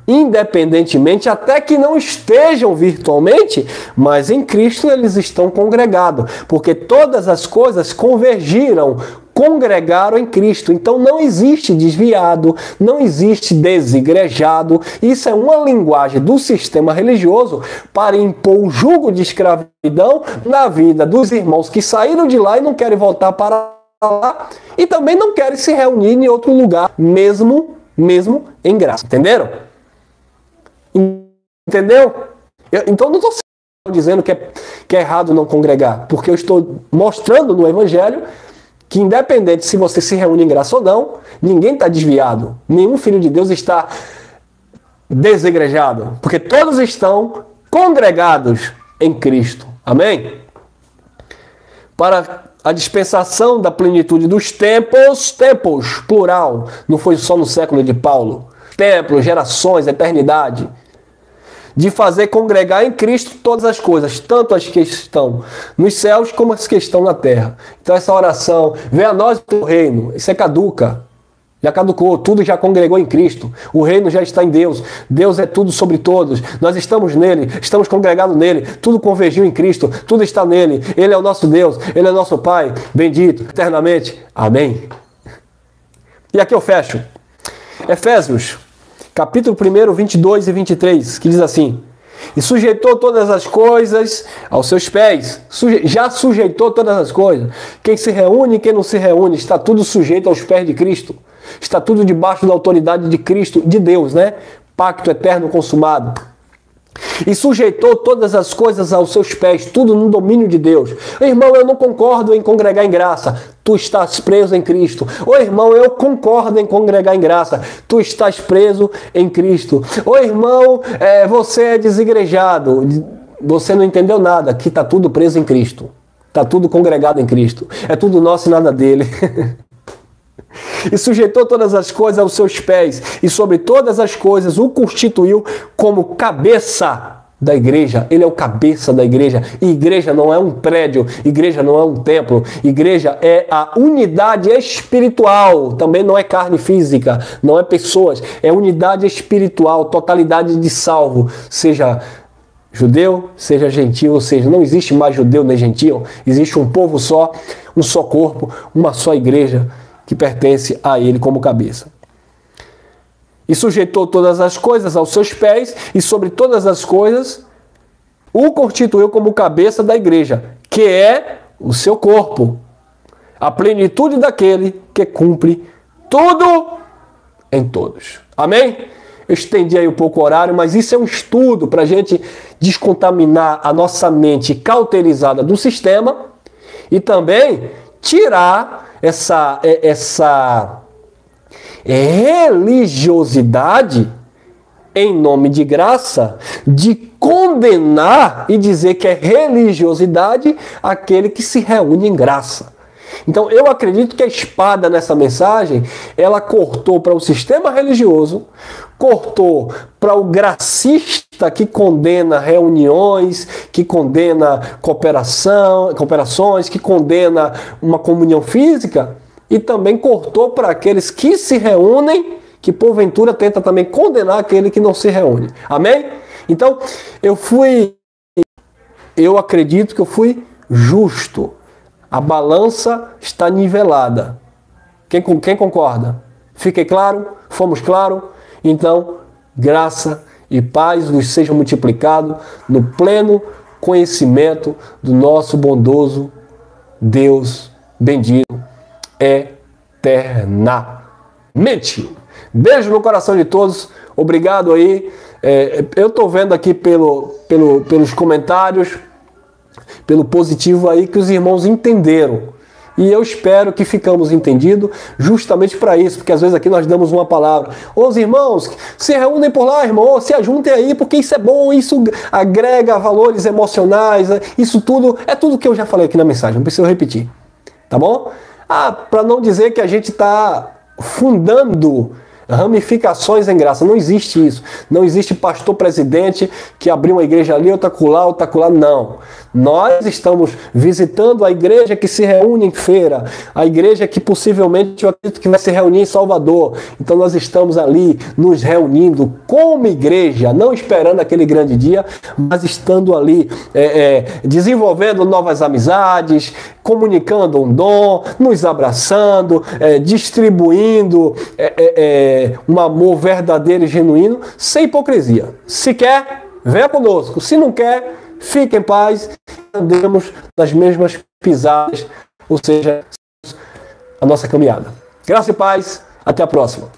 A: independentemente, até que não estejam virtualmente, mas em Cristo eles estão congregados, porque todas as coisas convergiram, congregaram em Cristo. Então não existe desviado, não existe desigrejado. Isso é uma linguagem do sistema religioso para impor o jugo de escravidão na vida dos irmãos que saíram de lá e não querem voltar para lá, e também não querem se reunir em outro lugar, mesmo em graça. Entenderam? Entendeu? Então não estou dizendo que é errado não congregar, porque eu estou mostrando no Evangelho que independente se você se reúne em graça ou não, ninguém está desviado. Nenhum filho de Deus está desegrejado, porque todos estão congregados em Cristo. Amém? Para a dispensação da plenitude dos tempos, plural, não foi só no século de Paulo, tempos, gerações, eternidade, de fazer congregar em Cristo todas as coisas, tanto as que estão nos céus como as que estão na terra. Então essa oração, venha a nós o teu reino, isso é caduca, já caducou, tudo já congregou em Cristo, o reino já está em Deus, Deus é tudo sobre todos, nós estamos nele, estamos congregados nele, tudo convergiu em Cristo, tudo está nele, ele é o nosso Deus, ele é o nosso Pai, bendito eternamente, amém. E aqui eu fecho, Efésios capítulo 1, 22 e 23, que diz assim, e sujeitou todas as coisas aos seus pés, já sujeitou todas as coisas, quem se reúne e quem não se reúne, está tudo sujeito aos pés de Cristo, está tudo debaixo da autoridade de Cristo, de Deus, né? Pacto eterno consumado. E sujeitou todas as coisas aos seus pés, tudo no domínio de Deus. Irmão, eu não concordo em congregar em graça, tu estás preso em Cristo. Ô irmão, eu concordo em congregar em graça, tu estás preso em Cristo. Ô irmão, você é desigrejado, você não entendeu nada, aqui está tudo preso em Cristo, está tudo congregado em Cristo, é tudo nosso e nada dele. E sujeitou todas as coisas aos seus pés, e sobre todas as coisas o constituiu como cabeça da igreja, ele é o cabeça da igreja. E igreja não é um prédio, igreja não é um templo, igreja é a unidade espiritual, também não é carne física, não é pessoas, é unidade espiritual, totalidade de salvo, seja judeu, seja gentil, ou seja, não existe mais judeu nem gentil, existe um povo só, um só corpo, uma só igreja que pertence a ele como cabeça. E sujeitou todas as coisas aos seus pés, e sobre todas as coisas o constituiu como cabeça da igreja, que é o seu corpo, a plenitude daquele que cumpre tudo em todos. Amém? Eu estendi aí um pouco o horário, mas isso é um estudo para a gente descontaminar a nossa mente cauterizada do sistema e também tirar essa religiosidade em nome de graça, de condenar e dizer que é religiosidade aquele que se reúne em graça. Então eu acredito que a espada nessa mensagem, ela cortou para o sistema religioso, cortou para o gracista que condena reuniões, que condena cooperações, que condena uma comunhão física, e também cortou para aqueles que se reúnem, que porventura tenta também condenar aquele que não se reúne. Amém? Então, eu acredito que eu fui justo. A balança está nivelada. Quem concorda? Fiquei claro? Fomos claros? Então, graça e paz vos sejam multiplicados no pleno conhecimento do nosso bondoso Deus bendito eternamente. Beijo no coração de todos. Obrigado aí. Eu estou vendo aqui pelos comentários, pelo positivo aí, que os irmãos entenderam. E eu espero que ficamos entendidos justamente para isso, porque às vezes aqui nós damos uma palavra. Os irmãos, se reúnem por lá, irmão, se ajuntem aí, porque isso é bom, isso agrega valores emocionais, isso tudo, é tudo que eu já falei aqui na mensagem, não preciso repetir. Tá bom? Para não dizer que a gente está fundando ramificações em graça. Não existe isso. Não existe pastor presidente que abriu uma igreja ali, outra colar, não. Nós estamos visitando a igreja que se reúne em feira, a igreja que possivelmente eu acredito que vai se reunir em Salvador. Então nós estamos ali nos reunindo como igreja, não esperando aquele grande dia, mas estando ali desenvolvendo novas amizades, comunicando um dom, nos abraçando, distribuindo um amor verdadeiro e genuíno, sem hipocrisia. Se quer, venha conosco. Se não quer, fique em paz. Andemos nas mesmas pisadas, ou seja, a nossa caminhada. Graça e paz. Até a próxima.